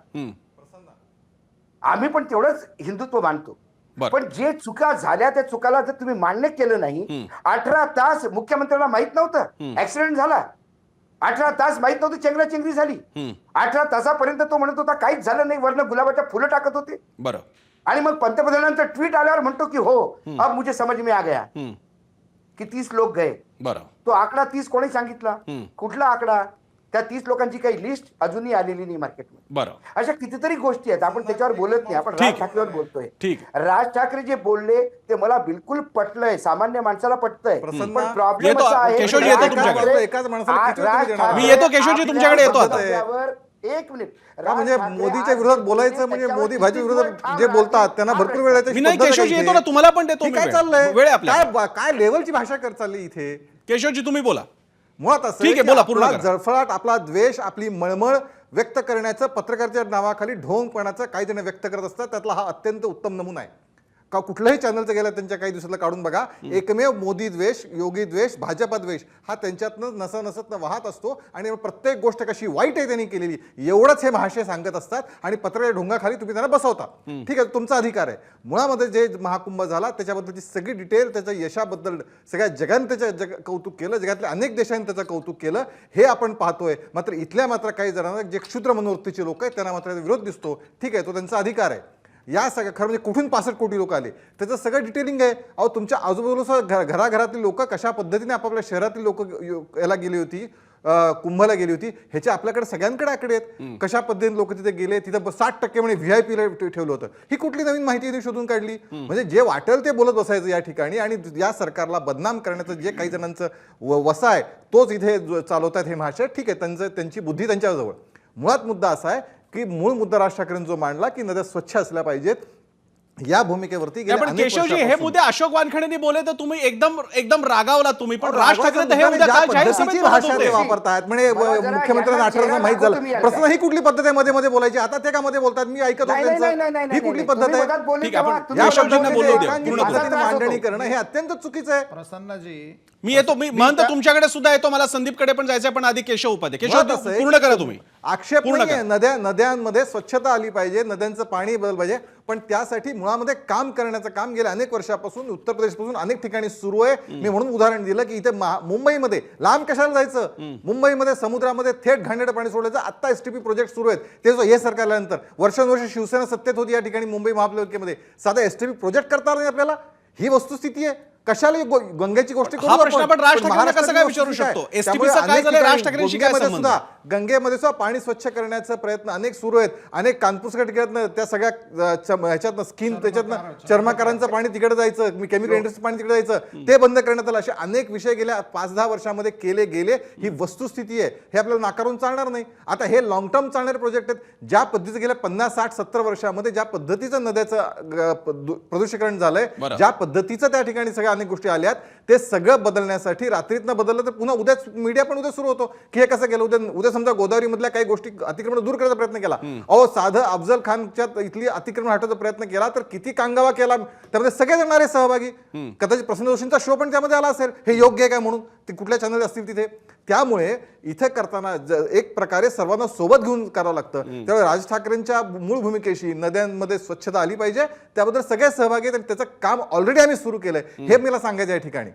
आम्ही पण तेवढंच हिंदुत्व मानतो. बरं. पण जे चुका झाल्या त्या चुकाला जर तुम्ही मान्य केलं नाही, 18 तास मुख्यमंत्र्यांना माहित नव्हतं ऍक्सिडेंट झाला, 18 तास माहित नव्हती चेंगराचेंगरी झाली, 18 तासापर्यंत तो म्हणत होता काहीच झालं नाही, वरनं गुलाबाच्या फुलं टाकत होते. बरं. आणि मग पंतप्रधानांचं ट्विट आल्यावर म्हणतो की हो अब मुझे समझ में आ गया की 30 लोक गए. बरं. तो आकडा 30 कोणी सांगितला? कुठला आकडा? त्या 30 लोकांची काही लिस्ट अजूनही आलेली नाही मार्केटमध्ये. बरं. अशा कितीतरी गोष्टी आहेत, आपण त्याच्यावर बोलत नाही, आपण राज ठाकरेवर बोलतोय. ठीक. राज ठाकरे जे बोलले ते मला बिलकुल पटलंय, सामान्य माणसाला पटतंय. प्रसन्न, पण प्रॉब्लेम येतो, असा आहे, केशवजी येतो तुमच्याकडे. एकाच माणसाला किती वेळ तुम्ही देणार? मी येतो, केशवजी तुमच्याकडे येतो आता. एक मिनिट. का म्हणजे मोदीच्या विरोधात बोलायचं म्हणजे मोदी भाजी विरोधात जे बोलतात त्यांना भरपूर वेळ मी नाही, केशवजी येतो ना, तुम्हाला पण देतो मी काय वेळ. चाललंय? वेळ आहे आपल्याकडे. काय लेवलची भाषा कर चालली इथे? केशवजी तुम्ही बोला. मुळात असं ठीक आहे, की बोला, पूर्ण आपला करा. जळफळाट, आपला द्वेष, आपली मळमळ व्यक्त करण्याचं पत्रकाराच्या नावाखाली ढोंगपणाचं काही जण व्यक्त करत असतात. त्यातला हा अत्यंत उत्तम नमुना आहे. का कुठल्याही चॅनलचं गेलं त्यांच्या काही दिवसातलं काढून बघा, एकमेव मोदी द्वेष, योगी द्वेष, भाजपा द्वेष हा त्यांच्यातनं नसतनं वाहत असतो. आणि प्रत्येक गोष्ट कशी वाईट आहे त्यांनी केलेली एवढंच हे महाशय सांगत असतात. आणि पत्रकार ढोंगाखाली तुम्ही त्यांना बसवता. ठीक आहे, तुमचा अधिकार आहे. मुळामध्ये जे महाकुंभ झाला त्याच्याबद्दलची सगळी डिटेल, त्याच्या यशाबद्दल सगळ्या जगाने त्याचं कौतुक केलं, जगातल्या अनेक देशांनी त्याचं कौतुक केलं, हे आपण पाहतोय. मात्र काही जणांना जे क्षुद्र मनोवृत्तीचे लोक आहेत त्यांना मात्र विरोध दिसतो. ठीक आहे, तो त्यांचा अधिकार आहे. या सगळ्या खरं म्हणजे कुठून 65 कोटी लोक आले त्याचं सगळं डिटेलिंग आहे. अहो, तुमच्या आजूबाजूला घराघरातील लोक कशा पद्धतीने आपापल्या शहरातील लोक याला गेली होती, कुंभला गेली होती, ह्याचे आपल्याकडे सगळ्यांकडे आकडे आहेत. कशा पद्धतीने लोक तिथे गेले, तिथं 60% म्हणे VIP ला ठेवलं होतं. ही कुठली नवीन माहिती शोधून काढली? म्हणजे जे वाटेल ते बोलत बसायचं या ठिकाणी. आणि या सरकारला बदनाम करण्याचं जे काही जणांचं वसा आहे तोच इथे चालवतात हे महाशय. ठीक आहे, त्यांची बुद्धी त्यांच्याजवळ. मुळात मुद्दा असा आहे की मूळ मुद्दा राज ठाकरेंनी जो मांडला की नद्या स्वच्छ असल्या पाहिजेत, या भूमिकेवरती पण केशवजी हे मुद्दे अशोक वानखेडेंनी बोले तर तुम्ही एकदम रागावला तुम्ही. पण राज ठाकरे तर हे मुद्दे काल जाहीर सभेत बोलत भाषा ते होते. वापरतात म्हणजे मुख्यमंत्र्यांना 18 माहित झालं. प्रश्न ही कुठली पद्धत आहे मध्ये मध्ये बोलायची? आता ते का मध्ये बोलतात? मी ऐकत होतो त्यांचं. ही कुठली पद्धत आहे? ठीक आहे, आपण या केशवजींना बोलू द्या. एकांगी पूर्ण पद्धतीने मांडणी करणं हे अत्यंत चुकीचं आहे. प्रसन्नजी, मी येतो, मी महंत तुमच्याकडे सुद्धा येतो, मला संदीपकडे पण जायचं पण आधी केशव उपाध्ये. मुळात केशव असं आहे पूर्ण करा तुम्ही. आक्षेप पूर्ण नाहीये, नद्यांमध्ये स्वच्छता आली पाहिजे, नद्यांचं पाणी बदल पाहिजे. पण त्यासाठी मुळामध्ये काम करण्याचं काम गेल्या अनेक वर्षापासून उत्तर प्रदेशपासून अनेक ठिकाणी सुरू आहे. मी म्हणून उदाहरण दिलं की इथे मुंबईमध्ये लांब कशाला जायचं? मुंबईमध्ये समुद्रामध्ये थेट घाणेरडं पाणी सोडायचं. आता STP प्रोजेक्ट सुरू आहेत. ते हे सरकार आल्यानंतर वर्षानुवर्ष शिवसेना सत्तेत होती या ठिकाणी मुंबई महापालिकेमध्ये, साधा STP प्रोजेक्ट करता नाही आपल्याला. ही वस्तुस्थिती आहे. कशाला गंगेची गोष्टी करू हा प्रश्न आपण? आपण राज पण ठाकरेंना कसं काय महाराष्ट्राची विचारू गोष्ट काय? शकतो? त्यामुळे STP चं काय अनेक झालं, राज ठिकाणी ठाकरेंशी काय गंगेमध्ये संबंध? गंगेमध्ये सुद्धा पाणी स्वच्छ करण्याचा प्रयत्न अनेक सुरू आहेत. अनेक कानपूरच्या ठिकाणातनं त्या सगळ्या ह्याच्यातनं स्किन त्याच्यातनं चर्मकारांचं पाणी तिकडे जायचं, केमिकल इंडस्ट्री पाणी तिकडे जायचं, ते बंद करण्यात आलं. असे अनेक विषय गेल्या 5-10 वर्षामध्ये केले गेले. ही वस्तुस्थिती आहे, हे आपल्याला नाकारून चालणार नाही. आता हे लॉंग टर्म चालणारे प्रोजेक्ट आहेत. ज्या पद्धतीचं गेल्या 50-60-70 वर्षामध्ये ज्या पद्धतीचं नद्याचं प्रदूषीकरण झालंय, ज्या पद्धतीचं त्या ठिकाणी सगळ्या अनेक गोष्टी आल्यात, ते सगळं बदलण्यासाठी रात्रीतनं बदललं तर पुन्हा उद्या मीडिया पण उद्या सुरू होतो की हे कसं केलं. उद्या समजा गोदावरी मधल्या काही गोष्टी अतिक्रमण दूर करायचा प्रयत्न केला. अहो, साधं अफजल खानच्या इथली अतिक्रमण हटवायचा प्रयत्न केला तर किती कांगावा केला. त्यामध्ये सगळे जणारे सहभागी. कदाचित प्रसन्न जोशींचा शो पण त्यामध्ये आला असेल. हे योग्य आहे काय म्हणून ते कुठल्या चॅनल असतील तिथे. त्यामुळे इथे करताना एक प्रकारे सर्वांना सोबत घेऊन करावं लागतं. त्यामुळे राज ठाकरेंच्या मूळ भूमिकेशी नद्यांमध्ये स्वच्छता आली पाहिजे, त्याबद्दल सगळे सहभागी आहेत आणि त्याचं काम ऑलरेडी आम्ही सुरू केलंय, हे मला सांगायचं या ठिकाणी.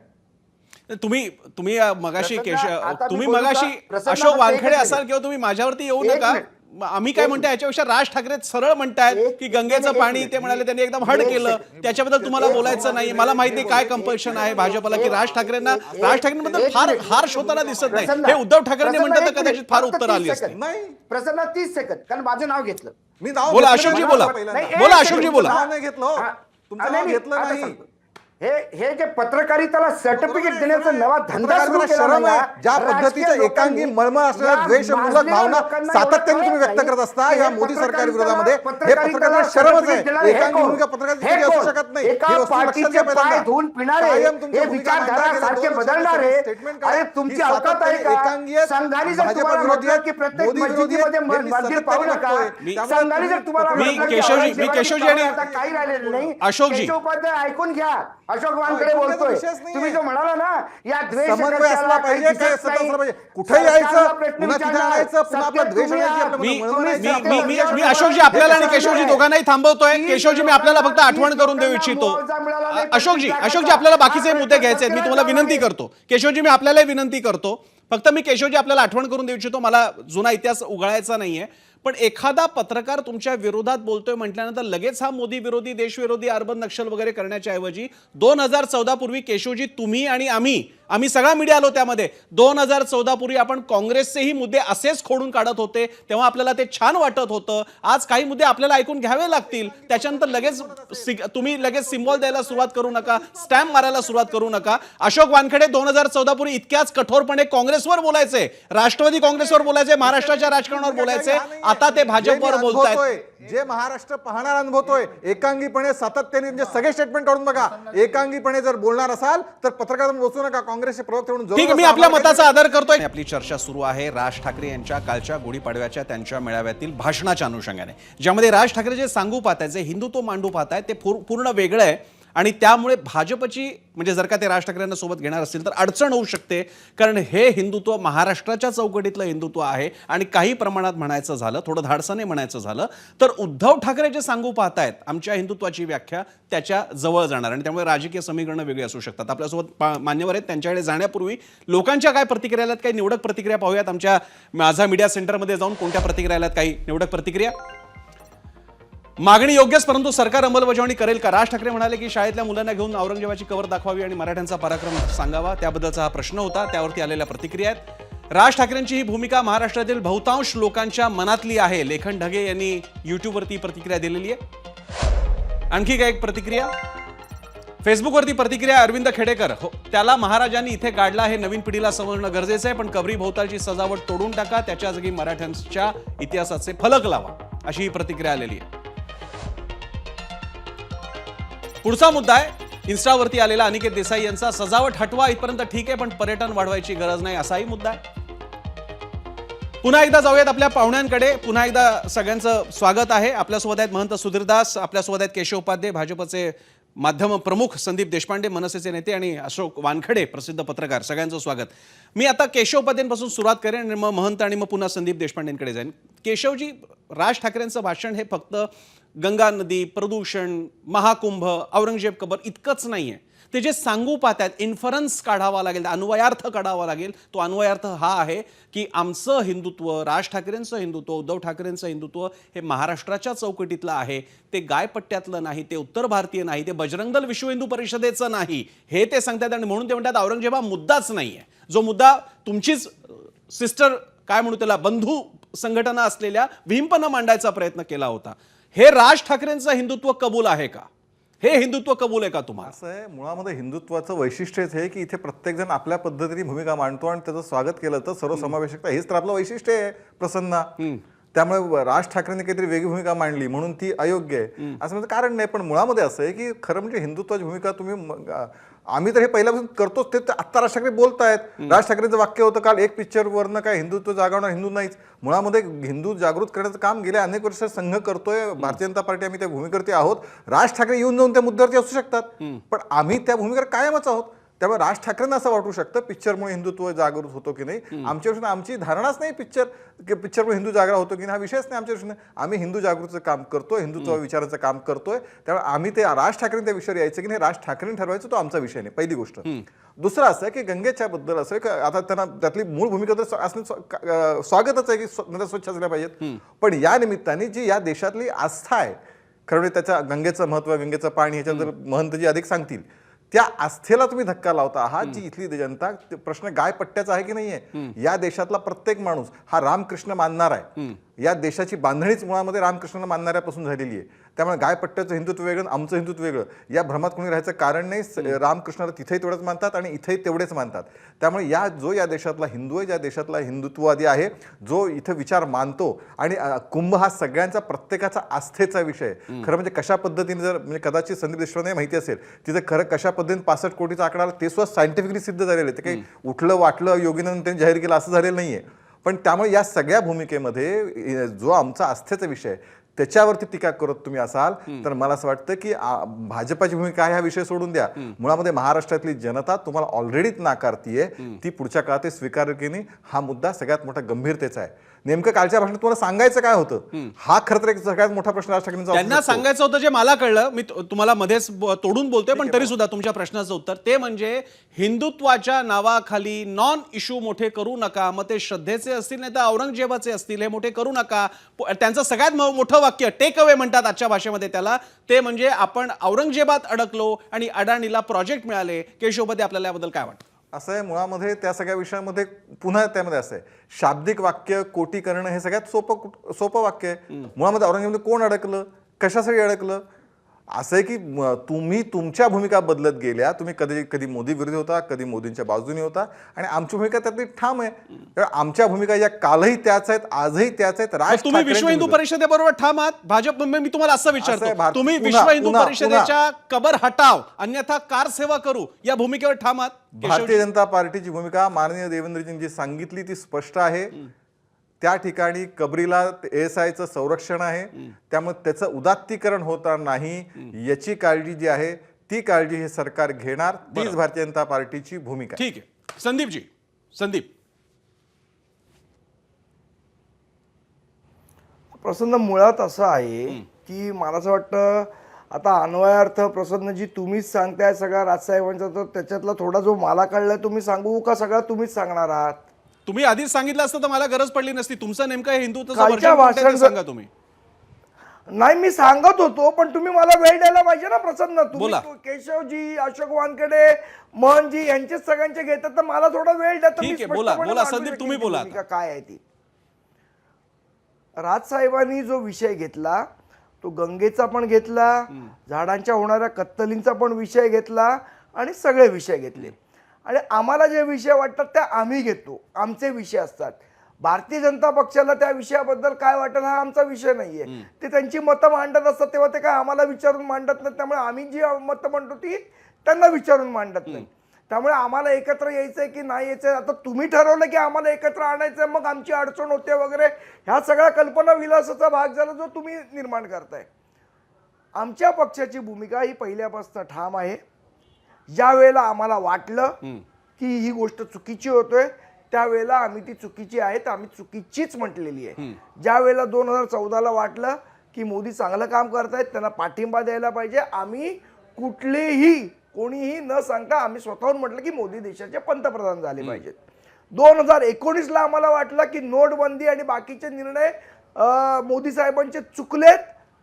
तुम्ही मगाशी आता मी तुम्ही बोलू का? मगाशी प्रसन्न अशोक फक्त वानखेडे एकच असाल किंवा तुम्ही माझ्यावरती येऊ एक नका. मिनिट. आम्ही काय म्हणतो याच्यापेक्षा राज ठाकरे सरळ म्हणतायत की गंगेचं पाणी ते म्हणाले त्यांनी एकदम हड केलं, त्याच्याबद्दल तुम्हाला बोलायचं नाही. मला माहिती नाही काय कंपल्शन आहे भाजपला की राज ठाकरेंबद्दल फार हार्श होताना दिसत नाही. हे उद्धव ठाकरे म्हणतात तर कदाचित फार उत्तर आली असते. नाही, प्रसन्न 30 सेकंद, कारण माझं नाव घेतलं. मी नाव बोला, घेतलं अशोकजी नाही. बोला. पहिल्यांदा. नाही, बोला, एक अशोकजी सेकंद. बोला. नाव नाही घेतलं. तुमचं नाव घेतलं आता नाही. सांगतो. हे जे पत्रकारितेला सर्टिफिकेट देण्याचा नवा धंदा सुरू पत्रकारितेला केला शरम ना, आहे. ज्या राजकीय पद्धतीच्या लोकांनी एकांगी मळमळ असलेल्या या द्वेषमूलक माजलेल्या भावना लोकांना सातत्याने एवढं तुम्ही व्यक्त कळत करत असता नाही या की मोदी सरकार पत्रकारितेला विरोधामध्ये, हे पत्रकारितेला शरमच आहे. देणारे हे एकांगी कोण? भूमिका पत्रकारितेची हे असू कोण? शकत नाही. एका ही वस्तू लक्षात पार्टीचे घ्या पहिल्यांदा. पाय धुवून पिणारे कायम तुमच्या हे भूमिका मांडा विचारधारा गेल्या सारखे 2 वर्षात बदलणारे स्टेटमेंट अरे काय? तुमची ही अवकात आहे सातत्याने का? एकांगी आहेत, संघाने जर भाजप तुम्हाला विरोधी म्हटलं आहेत, की प्रत्येक मोदी विरोधी आहेत, मस्जिदीमध्ये हे मी मंदिर पाहू सातत्याने नका, बघतोय. त्यामुळे संघाने जर तुम्हाला मी म्हटलं की केशवजी औरंगजेबाची आणि- आता काही राहिलेलं नाही, अशोकजी. केशवोपाध्याय ऐकून घ्या, अशोक वानकडे ऐकून घ्यायचा बोलतोय. विषयच नाहीये. तुम्ही जो म्हणाला ना या द्वेष समन्वय चर्चेला असला काही पाहिजे, दिसत काय सत्ता नाही. असला पाहिजे. कुठेही सरकारला यायचं, प्रश्न पुन्हा तिथे विचारणार. आणायचं, पुन्हा आपला सत्य द्वेष तुम्ही आणायची, आहात. आपल्याला मी मळमळ मी आणायची. मी मी अशोकजी आपल्याला आणि केशवजी दोघांनाही थांबवतोय. केशवजी मी आपल्याला फक्त आठवण करून देऊ इच्छितो. अशोकजी आपल्याला बाकीचे मुद्दे घ्यायचे आहेत. मी तुम्हाला विनंती करतो. केशवजी मी आपल्याला विनंती करतो. फक्त मी केशवजी आपल्याला आठवण करून देऊ इच्छितो. मला जुना इतिहास उघडायचा नाहीये. पण एखादा पत्रकार तुमच्या विरोधात बोलतोय म्हटल्यानंतर लगेच हा मोदी विरोधी, देशविरोधी, अर्बन नक्षल वगैरे करण्याच्या ऐवजी 2014 पूर्वी केशवजी तुम्ही आणि आम्ही सगळा मीडिया आलो त्यामध्ये 2014 पूर्वी आपण काँग्रेसचेही मुद्दे असेच खोडून काढत होते. तेव्हा आपल्याला ते छान वाटत होतं. आज काही मुद्दे आपल्याला ऐकून घ्यावे लागतील. त्याच्यानंतर तुम्ही लगेच सिम्बॉल द्यायला सुरुवात करू नका, स्टॅम्प मारायला सुरुवात करू नका. अशोक वानखेडे 2014 पूर्वी इतक्याच कठोरपणे काँग्रेसवर बोलायचे, राष्ट्रवादी काँग्रेसवर बोलायचे, महाराष्ट्राच्या राजकारणावर बोलायचे. आता ते भाजपवर बोलतायत. जे महाराष्ट्र पाहणार अनुभवतोय एकांगीपणे सातत्याने म्हणजे सगळे स्टेटमेंट काढून बघा. एकांगीपणे जर बोलणार असाल तर पत्रकारांना बसू नका. काँग्रेसचे प्रवक्ते म्हणून ठीक आहे, मी आपल्या मताचा आदर करतोय. आपली चर्चा सुरू आहे राज ठाकरे यांच्या कालच्या गुढीपाडव्याच्या त्यांच्या मेळाव्यातील भाषणाच्या अनुषंगाने, ज्यामध्ये राज ठाकरे जे सांगू पाहतायत, जे हिंदुत्व मांडू पाहतायत ते पूर्ण वेगळं आहे. आणि त्यामुळे भाजपची म्हणजे जर का ते राज ठाकरेंना सोबत घेणार असतील तर अडचण होऊ शकते. कारण हे हिंदुत्व महाराष्ट्राच्या चौकटीतलं हिंदुत्व आहे. आणि काही प्रमाणात म्हणायचं झालं, थोडं धाडसाने म्हणायचं झालं तर उद्धव ठाकरे जे सांगू पाहतायत आमच्या हिंदुत्वाची व्याख्या त्याच्या जवळ जाणार. आणि त्यामुळे राजकीय समीकरणं वेगळी असू शकतात. आपल्यासोबत मान्यवर आहेत, त्यांच्याकडे जाण्यापूर्वी लोकांच्या काय प्रतिक्रिया आल्यात, काही निवडक प्रतिक्रिया पाहूयात. आमच्या माझा मीडिया सेंटरमध्ये जाऊन कोणत्या प्रतिक्रिया आल्यात, काही निवडक प्रतिक्रिया. मागणी योग्यच, परंतु सरकार अंमलबजावणी करेल का? राज ठाकरे म्हणाले की शाळेतल्या मुलांना घेऊन औरंगजेबाची कबर दाखवावी आणि मराठ्यांचा पराक्रम सांगावा, त्याबद्दलचा हा प्रश्न होता. त्यावरती आलेल्या प्रतिक्रिया आहेत. राज ठाकरेंची ही भूमिका महाराष्ट्रातील बहुतांश लोकांच्या मनातली आहे. लेखन ढगे यांनी युट्यूबवरती प्रतिक्रिया दिलेली आहे. आणखी काय एक प्रतिक्रिया फेसबुकवरती प्रतिक्रिया अरविंद खेडेकर. हो, त्याला महाराजांनी इथे गाडला हे नवीन पिढीला समजणं गरजेचं आहे, पण कबरी भोवतालची सजावट तोडून टाका, त्याच्या जागी मराठ्यांच्या इतिहासाचे फलक लावा, अशी ही प्रतिक्रिया आलेली आहे. पुढचा मुद्दा आहे इन्स्टावरती आलेला अनिकेत देसाई यांचा. सजावट हटवा इथपर्यंत ठीक आहे, पण पर्यटन वाढवायची गरज नाही, असाही मुद्दा आहे. पुन्हा एकदा जाऊयात आपल्या पाहुण्यांकडे. पुन्हा एकदा सगळ्यांचं स्वागत आहे. आपल्यासोबत आहेत महंत सुधीरदास, आपल्यासोबत आहेत केशव उपाध्ये, भाजपचे माध्यम प्रमुख संदीप देशपांडे, मनसेचे नेते, आणि अशोक वानखडे, प्रसिद्ध पत्रकार. सगळ्यांचं स्वागत. मी आता केशव उपाध्यांपासून सुरुवात करेन आणि मग महंत आणि मग पुन्हा संदीप देशपांडेंकडे जाईन. केशवजी, राज ठाकरेंचं भाषण हे फक्त गंगा नदी, प्रदूषण, महाकुंभ, औरंगजेब कबर इतकंच नाहीये. ते जे सांगू पाहतात, इन्फरन्स काढावा लागेल, अन्वयार्थ काढावा लागेल. तो अन्वयार्थ हा आहे की आमचं हिंदुत्व, राज ठाकरेंचं हिंदुत्व, उद्धव ठाकरेंचं हिंदुत्व हे महाराष्ट्राच्या चौकटीतलं आहे. ते गायपट्ट्यातलं नाही, ते उत्तर भारतीय नाही, ते बजरंग दल विश्व हिंदू परिषदेचं नाही, हे ते सांगतात. आणि म्हणून ते म्हणतात औरंगजेब हा मुद्दाच नाहीये. जो मुद्दा तुमचीच सिस्टर, काय म्हणू त्याला, बंधू संघटना असलेल्या भीमपनं मांडायचा प्रयत्न केला होता. हे राज ठाकरेंचं हिंदुत्व कबूल आहे का? हे हिंदुत्व कबूल आहे का तुम्हाला? असं आहे, मुळामध्ये हिंदुत्वाचं वैशिष्ट्यच आहे की इथे प्रत्येकजण आपल्या पद्धतीने भूमिका मांडतो आणि त्याचं स्वागत केलं तर सर्वसमावेशकता हेच तर आपलं वैशिष्ट्य आहे प्रसन्ना. त्यामुळे राज ठाकरेंनी काहीतरी वेगळी भूमिका मांडली म्हणून ती अयोग्य आहे असं म्हणजे कारण नाही. पण मुळामध्ये असं आहे की खरं म्हणजे हिंदुत्वाची भूमिका तुम्ही, आम्ही तर हे पहिल्यापासून करतोच. ते आता राज ठाकरे बोलतायत. राज ठाकरेंचं वाक्य होतं काल, एक पिक्चरवरनं काय हिंदुत्व जागवणार हिंदू नाहीच. मुळामध्ये हिंदू जागृत करण्याचं काम गेल्या अनेक वर्ष संघ करतोय. भारतीय जनता पार्टी आम्ही त्या भूमिकेवरती आहोत. राज ठाकरे येऊन जाऊन त्या मुद्द्यावरती असू शकतात, पण आम्ही त्या भूमिकेवर कायमच आहोत. त्यामुळे राज ठाकरेंना असं वाटू शकतं पिक्चरमुळे हिंदुत्व जागृत होतो की नाही. आमच्यापासून आमची धारणाच नाही पिक्चरमुळे हिंदू जागृत होतो की नाही, हा विषयच नाही आमच्यापासून. आम्ही हिंदू जागृतीचं काम करतोय, हिंदुत्व विचाराचं काम करतोय. त्यामुळे आम्ही ते राज ठाकरे त्या विषयावर यायचं की नाही, राज ठाकरेंनी ठरवायचं, तो आमचा विषय नाही, पहिली गोष्ट. दुसरं असं आहे की गंगेच्या बद्दल असं आहे की आता त्यांना त्यातली मूळ भूमिका तर असणं स्वागतच आहे की नद्या स्वच्छ असल्या पाहिजेत. पण या निमित्ताने जी या देशातली आस्था आहे, खरं म्हणजे त्याच्या गंगेचं महत्व, गंगेचं पाणी, ह्याच्याबद्दल महंतजी अधिक सांगतील, त्या आस्थेला तुम्ही धक्का लावता आहात. जी इथली जनता, प्रश्न गायपट्ट्याचा आहे की नाहीये. या देशातला प्रत्येक माणूस हा रामकृष्ण मानणार आहे. या देशाची बांधणीच मुळामध्ये रामकृष्णांना मानणाऱ्यापासून झालेली आहे. त्यामुळे गायपट्ट्याचं हिंदुत्व वेगळं, आमचं हिंदुत्व वेगळं, या भ्रमात कोणी राहायचं कारण नाही. रामकृष्णाला तिथेही तेवढंच मानतात आणि इथेही तेवढेच मानतात. त्यामुळे या देशातला हिंदू आहे, ज्या देशातला हिंदुत्ववादी आहे, जो इथं विचार मानतो, आणि कुंभ हा सगळ्यांचा प्रत्येकाचा आस्थेचा विषय. खरं म्हणजे कशा पद्धतीने, जर म्हणजे कदाचित संदीप देशपांडे माहिती असेल, तिथं खरं कशा पद्धतीने 65 कोटीचा आकडा आला ते सुद्धा सायंटिफिकली सिद्ध झालेलं आहे. ते काही उठलं वाटलं योगीनं त्यांनी जाहीर केलं असं झालेलं नाहीये. पण त्यामुळे या सगळ्या भूमिकेमध्ये जो आमचा आस्थेचा विषय त्याच्यावरती टीका करत तुम्ही असाल तर मला असं वाटतं की भाजपाची भूमिका आहे हा विषय सोडून द्या. मुळामध्ये महाराष्ट्रातली जनता तुम्हाला ऑलरेडीच नाकारतीये, ती पुढच्या काळात ते स्वीकार की नाही हा मुद्दा सगळ्यात मोठा गंभीरतेचा आहे. नेमकं कालच्या भाषणात तुम्हाला सांगायचं काय होतं, हा खरं तर एक सगळ्यात मोठा प्रश्न राज ठाकरेंचा त्यांना सांगायचं होतं जे मला कळलं. मी तुम्हाला मध्येच तोडून बोलतोय, पण तरी सुद्धा तुमच्या प्रश्नाचं उत्तर ते म्हणजे हिंदुत्वाच्या नावाखाली नॉन इश्यू मोठे करू नका. मग ते श्रद्धेचे असतील नाही तर औरंगजेबाचे असतील, हे मोठे करू नका. त्यांचं सगळ्यात मोठं वाक्य टेक अवे म्हणतात आजच्या भाषेमध्ये त्याला, ते म्हणजे आपण औरंगजेबात अडकलो आणि अडाणीला प्रोजेक्ट मिळाले. केशवपती, आपल्याला याबद्दल काय वाटतं? असं आहे मुळामध्ये त्या सगळ्या विषयामध्ये पुन्हा त्यामध्ये असं आहे, शाब्दिक वाक्य कोटी करणं हे सगळ्यात सोपं वाक्य आहे. मुळामध्ये औरंगजेबामध्ये कोण अडकलं, कशासाठी अडकलं? असं आहे की तुम्ही तुमच्या भूमिका बदलत गेल्या. तुम्ही कधी मोदी विरोधी होता, कधी मोदींच्या बाजूने होता, आणि आमची भूमिका त्यातली ठाम आहे. आमच्या भूमिका या कालही त्याच आहेत, आजही त्याच आहेत. तुम्ही विश्व हिंदू परिषदेबरोबर ठाम आहात. भाजप, मी तुम्हाला असं विचारतो, तुम्ही विश्व हिंदू परिषदेच्या कबर हटाव अन्यथा कार सेवा करू या भूमिकेवर ठाम आहात? भारतीय जनता पार्टीची भूमिका माननीय देवेंद्रजींनी जी सांगितली ती स्पष्ट आहे. त्या ठिकाणी कबरीला ASIचं संरक्षण आहे, त्यामुळे त्याचं उदात्तीकरण होता नाही याची काळजी जी आहे ती काळजी हे सरकार घेणार. तीच भारतीय जनता पार्टीची भूमिका. ठीक आहे. संदीपजी, संदीप, प्रसन्न मुळात असं आहे की मला असं वाटतं आता अन्वयार्थ प्रसन्नजी तुम्हीच सांगताय सगळा राजसाहेबांचा, तर त्याच्यातला थोडा जो मला कळलाय तुम्ही सांगू का सगळा तुम्हीच सांगणार आहात? तुम्ही आधीच सांगितलं असतं तर मला गरज पडली नसती. तुमचं नेमकं हिंदुत्वाचं कालच्या वर्जन कोणतं ते भाषणात- सांगा तुम्ही. नाही मी सांगत होतो, पण तुम्ही मला वेळ द्यायला पाहिजे ना प्रसन्न. बोला. तुम्ही केशवजी, अशोक वानखेडे, मोहनजी यांचेच सगळ्यांचे घेतात, तर मला थोडा वेळ द्या. तर मी ठीक आहे, बोला, स्पष्टपणे बोला, मांडू संदीप, शकेन तुम्ही ती बोला भूमिका काय आहे ती. राजसाहेबांनी जो विषय घेतला तो गंगेचा पण घेतला, झाडांच्या होणाऱ्या कत्तलींचा पण विषय घेतला, आणि सगळे विषय घेतले. आणि आम्हाला जे विषय वाटतात त्या आम्ही घेतो, आमचे विषय असतात. भारतीय जनता पक्षाला त्या विषयाबद्दल काय वाटत हा आमचा विषय नाहीये. ते त्यांची मतं मांडत असतात तेव्हा ते काय आम्हाला विचारून मांडत नाही. त्यामुळे आम्ही जी मतं मांडतो ती त्यांना विचारून मांडत नाही. त्यामुळे आम्हाला एकत्र यायचंय की नाही यायचंय, आता तुम्ही ठरवलं की आम्हाला एकत्र आणायचंय, मग आमची अडचण होते वगैरे, ह्या सगळ्या कल्पना विलासाचा भाग झाला जो तुम्ही निर्माण करताय. आमच्या पक्षाची भूमिका ही पहिल्यापासून ठाम आहे. ज्या वेळेला आम्हाला वाटलं की ही गोष्ट चुकीची होतोय त्यावेळेला आम्ही ती चुकीची आहे तर आम्ही चुकीचीच म्हटलेली आहे. ज्या वेळेला 2014ला वाटलं की मोदी चांगलं काम करतायत, त्यांना पाठिंबा द्यायला पाहिजे, आम्ही कुठलेही कोणीही न सांगता आम्ही स्वतःहून म्हटलं की मोदी देशाचे पंतप्रधान झाले पाहिजेत. 2019ला आम्हाला वाटलं की नोटबंदी आणि बाकीचे निर्णय मोदी साहेबांचे चुकलेत.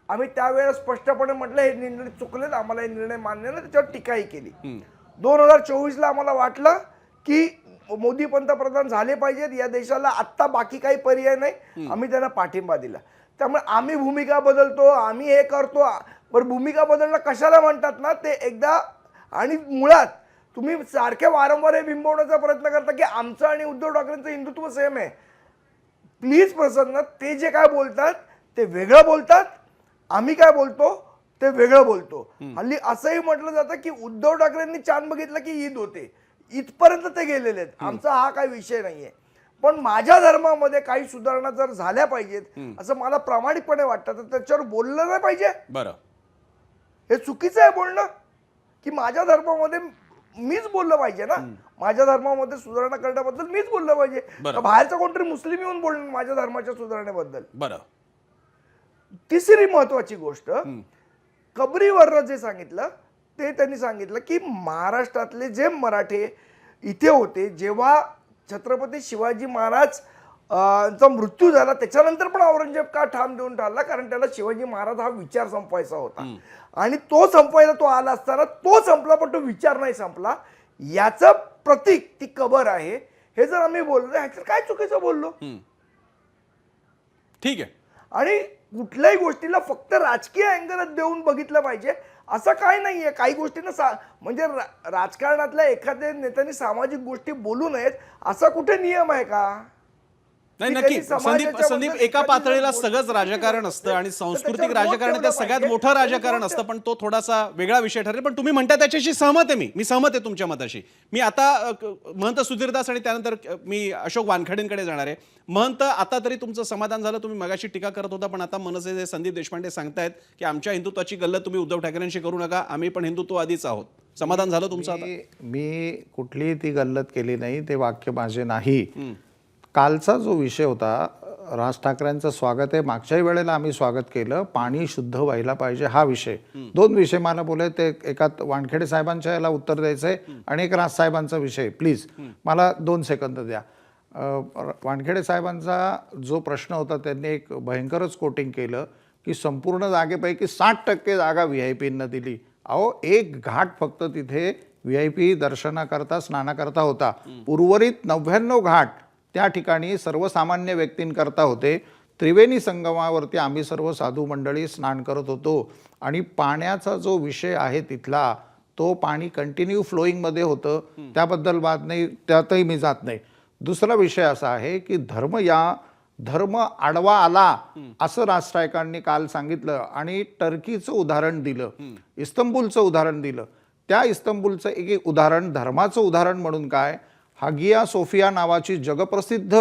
आम्ही त्यावेळेला स्पष्टपणे म्हटलं हे निर्णय चुकलेत, आम्हाला हे निर्णय मान्य नाही, त्याच्यावर टीकाही केली. 2024ला आम्हाला वाटलं की मोदी पंतप्रधान झाले पाहिजेत, या देशाला आत्ता बाकी काही पर्याय नाही, आम्ही त्यांना पाठिंबा दिला. त्यामुळे आम्ही भूमिका बदलतो, आम्ही हे करतो. बरं, भूमिका बदलणं कशाला म्हणतात ना ते एकदा, आणि मुळात तुम्ही सारखे वारंवार हे बिंबवण्याचा प्रयत्न करता की आमचं आणि उद्धव ठाकरेंचं हिंदुत्व सेम आहे. प्लीज प्रसन्न, ते जे काय बोलतात ते वेगळं बोलतात, आम्ही काय बोलतो ते वेगळं बोलतो. हल्ली असंही म्हटलं जातं की उद्धव ठाकरेंनी चांद बघितलं की ईद होते, इथपर्यंत ते गेलेले आहेत. आमचा हा काही विषय नाहीये. पण माझ्या धर्मामध्ये काही सुधारणा जर झाल्या पाहिजेत असं मला प्रामाणिकपणे वाटतं, तर त्याच्यावर बोललं नाही पाहिजे. बरं, हे चुकीचं आहे बोलणं की माझ्या धर्मामध्ये मीच बोललं पाहिजे ना, माझ्या धर्मामध्ये सुधारणा करण्याबद्दल मीच बोललं पाहिजे. बाहेरचा कोणतरी मुस्लिम येऊन बोलणं माझ्या धर्माच्या सुधारणेबद्दल. बरं. तिसरी महत्वाची गोष्ट, कबरीवर जे सांगितलं ते त्यांनी सांगितलं की महाराष्ट्रातले जे मराठे इथे होते जेव्हा छत्रपती शिवाजी महाराज चा मृत्यू झाला त्याच्यानंतर पण औरंगजेब का ठाम देऊन टाळला, कारण त्याला शिवाजी महाराज हा विचार संपवायचा होता. आणि तो संपवायला तो आला असताना तो संपला, पण तो विचार नाही संपला. याचं प्रतीक ती कबर आहे. हे जर आम्ही बोललो ह्याच्यात काय चुकीचं बोललो? ठीक आहे. आणि कुठल्याही गोष्टीला फक्त राजकीय अँगलच देऊन बघितलं पाहिजे असं काय नाहीये. काही गोष्टींना म्हणजे राजकारणातल्या एखाद्या नेत्याने सामाजिक गोष्टी बोलू नयेत असा कुठे नियम आहे का? नाही, की नक्की त्यांनी संदीप समाजाच्या संदीप बद्दल एका एखादी पातळीला गोष्ट सगळंच चुकीची राजकारण बोलत असतं आणि असेल, तर सांस्कृतिक त्याच्यावर बोट राजकारण ते ठेवलं सगळ्यात पाहिजे. मोठं राजकारण बोट असतं, पण तो थोडासा वेगळा विषय ठरेल. पण तुम्ही म्हणता त्याच्याशी सहमत आहे मी सहमत आहे तुमच्या मताशी. मी आता महंत सुधीरदास आणि त्यानंतर मी अशोक वानखेडेंकडे जाणार आहे. महंत, आता तरी तुमचं समाधान झालं. तुम्ही मगाशी टीका करत होता, पण आता मनसेचे संदीप देशपांडे सांगतायत की आमच्या हिंदुत्वाची गल्लत तुम्ही उद्धव ठाकरेंशी करू नका, आम्ही पण हिंदुत्ववादीच आहोत. समाधान झालं तुमचं आता? मी कुठलीही ती गल्लत केली नाही, ते वाक्य माझे नाही. कालचा जो विषय होता, राज ठाकरेंचं स्वागत आहे, मागच्याही वेळेला आम्ही स्वागत केलं, पाणी शुद्ध व्हायला पाहिजे हा विषय. दोन विषय मला बोलाय, ते एका वानखेडे साहेबांच्या याला उत्तर द्यायचंय आणि एक राज साहेबांचा विषय. प्लीज मला 2 सेकंद द्या. वानखेडे साहेबांचा जो प्रश्न होता, त्यांनी एक भयंकरच कोटिंग केलं की संपूर्ण जागेपैकी 60% जागा व्हीआयपींना दिली. अहो, एक घाट फक्त तिथे व्हीआयपी दर्शनाकरता स्नानाकरता होता. उर्वरित 99 घाट त्या ठिकाणी सर्वसामान्य व्यक्तींकरता होते. त्रिवेणी संगमावरती आम्ही सर्व साधू मंडळी स्नान करत होतो आणि पाण्याचा जो विषय आहे तिथला, तो पाणी कंटिन्यू फ्लोईंगमध्ये होतं, त्याबद्दल वाद नाही, त्यातही मी जात नाही. दुसरा विषय असा आहे की धर्म आडवा आला असं राष्ट्रायकांनी काल सांगितलं आणि टर्कीचं उदाहरण दिलं, इस्तंबूलचं उदाहरण दिलं. त्या इस्तंबूलचं एक उदाहरण, धर्माचं उदाहरण म्हणून काय, हागिया सोफिया नावाची जगप्रसिद्ध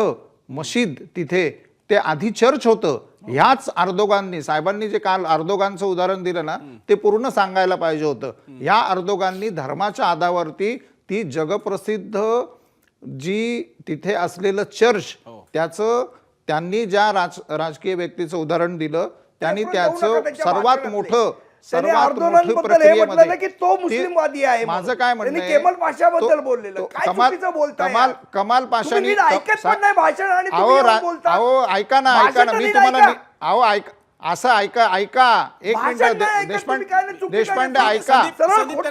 मशीद तिथे, ते आधी चर्च होतं. ह्याच अर्दोगाननी, साहेबांनी जे काल अर्दोगानचं उदाहरण दिलं ना, ते पूर्ण सांगायला पाहिजे होतं. ह्या अर्दोगाननी धर्माच्या आधारावरती ती जगप्रसिद्ध जी तिथे असलेलं चर्च, त्याचं त्यांनी ज्या राजकीय व्यक्तीचं उदाहरण दिलं, त्यांनी त्याचं सर्वात मोठं प्रक्रियेमध्ये की तो मुस्लिमवादी आहे. माझं काय म्हणणं आहे, केमल पाशाबद्दल बोललेलं काय चुकीचं बोलताय? कमाल पाशानी ऐकत पण नाही भाषण आणि तुम्ही येऊन बोलता. अहो ऐका ना मी तुम्हाला असं ऐका एक मिनिट देशपांडे ऐका.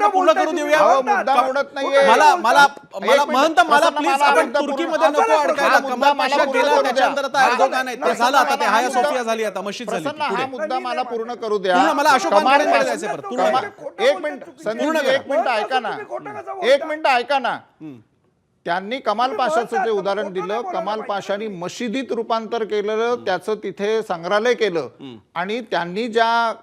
पूर्ण करू देऊया. मुद्दा आवडत नाहीये महंत, मला प्लीज, आपण तुर्कीमध्ये नको अडकायला. कमाल पाशा गेला, त्याच्यानंतर आता अर्दोगान आहे, ते झालं आता, ते हाया सोफिया झाली, आता मशीद झाली. हा मुद्दा मला पूर्ण करू द्या. मला अशोक वानखेडेंकडे जायचंय परत. एक मिनिट ऐका ना. त्यांनी कमाल पाशाचं जे उदाहरण दिलं, कमाल पाशानी मशिदीत रूपांतर केलेलं, त्याचं तिथे संग्रहालय केलं आणि त्यांनी ज्या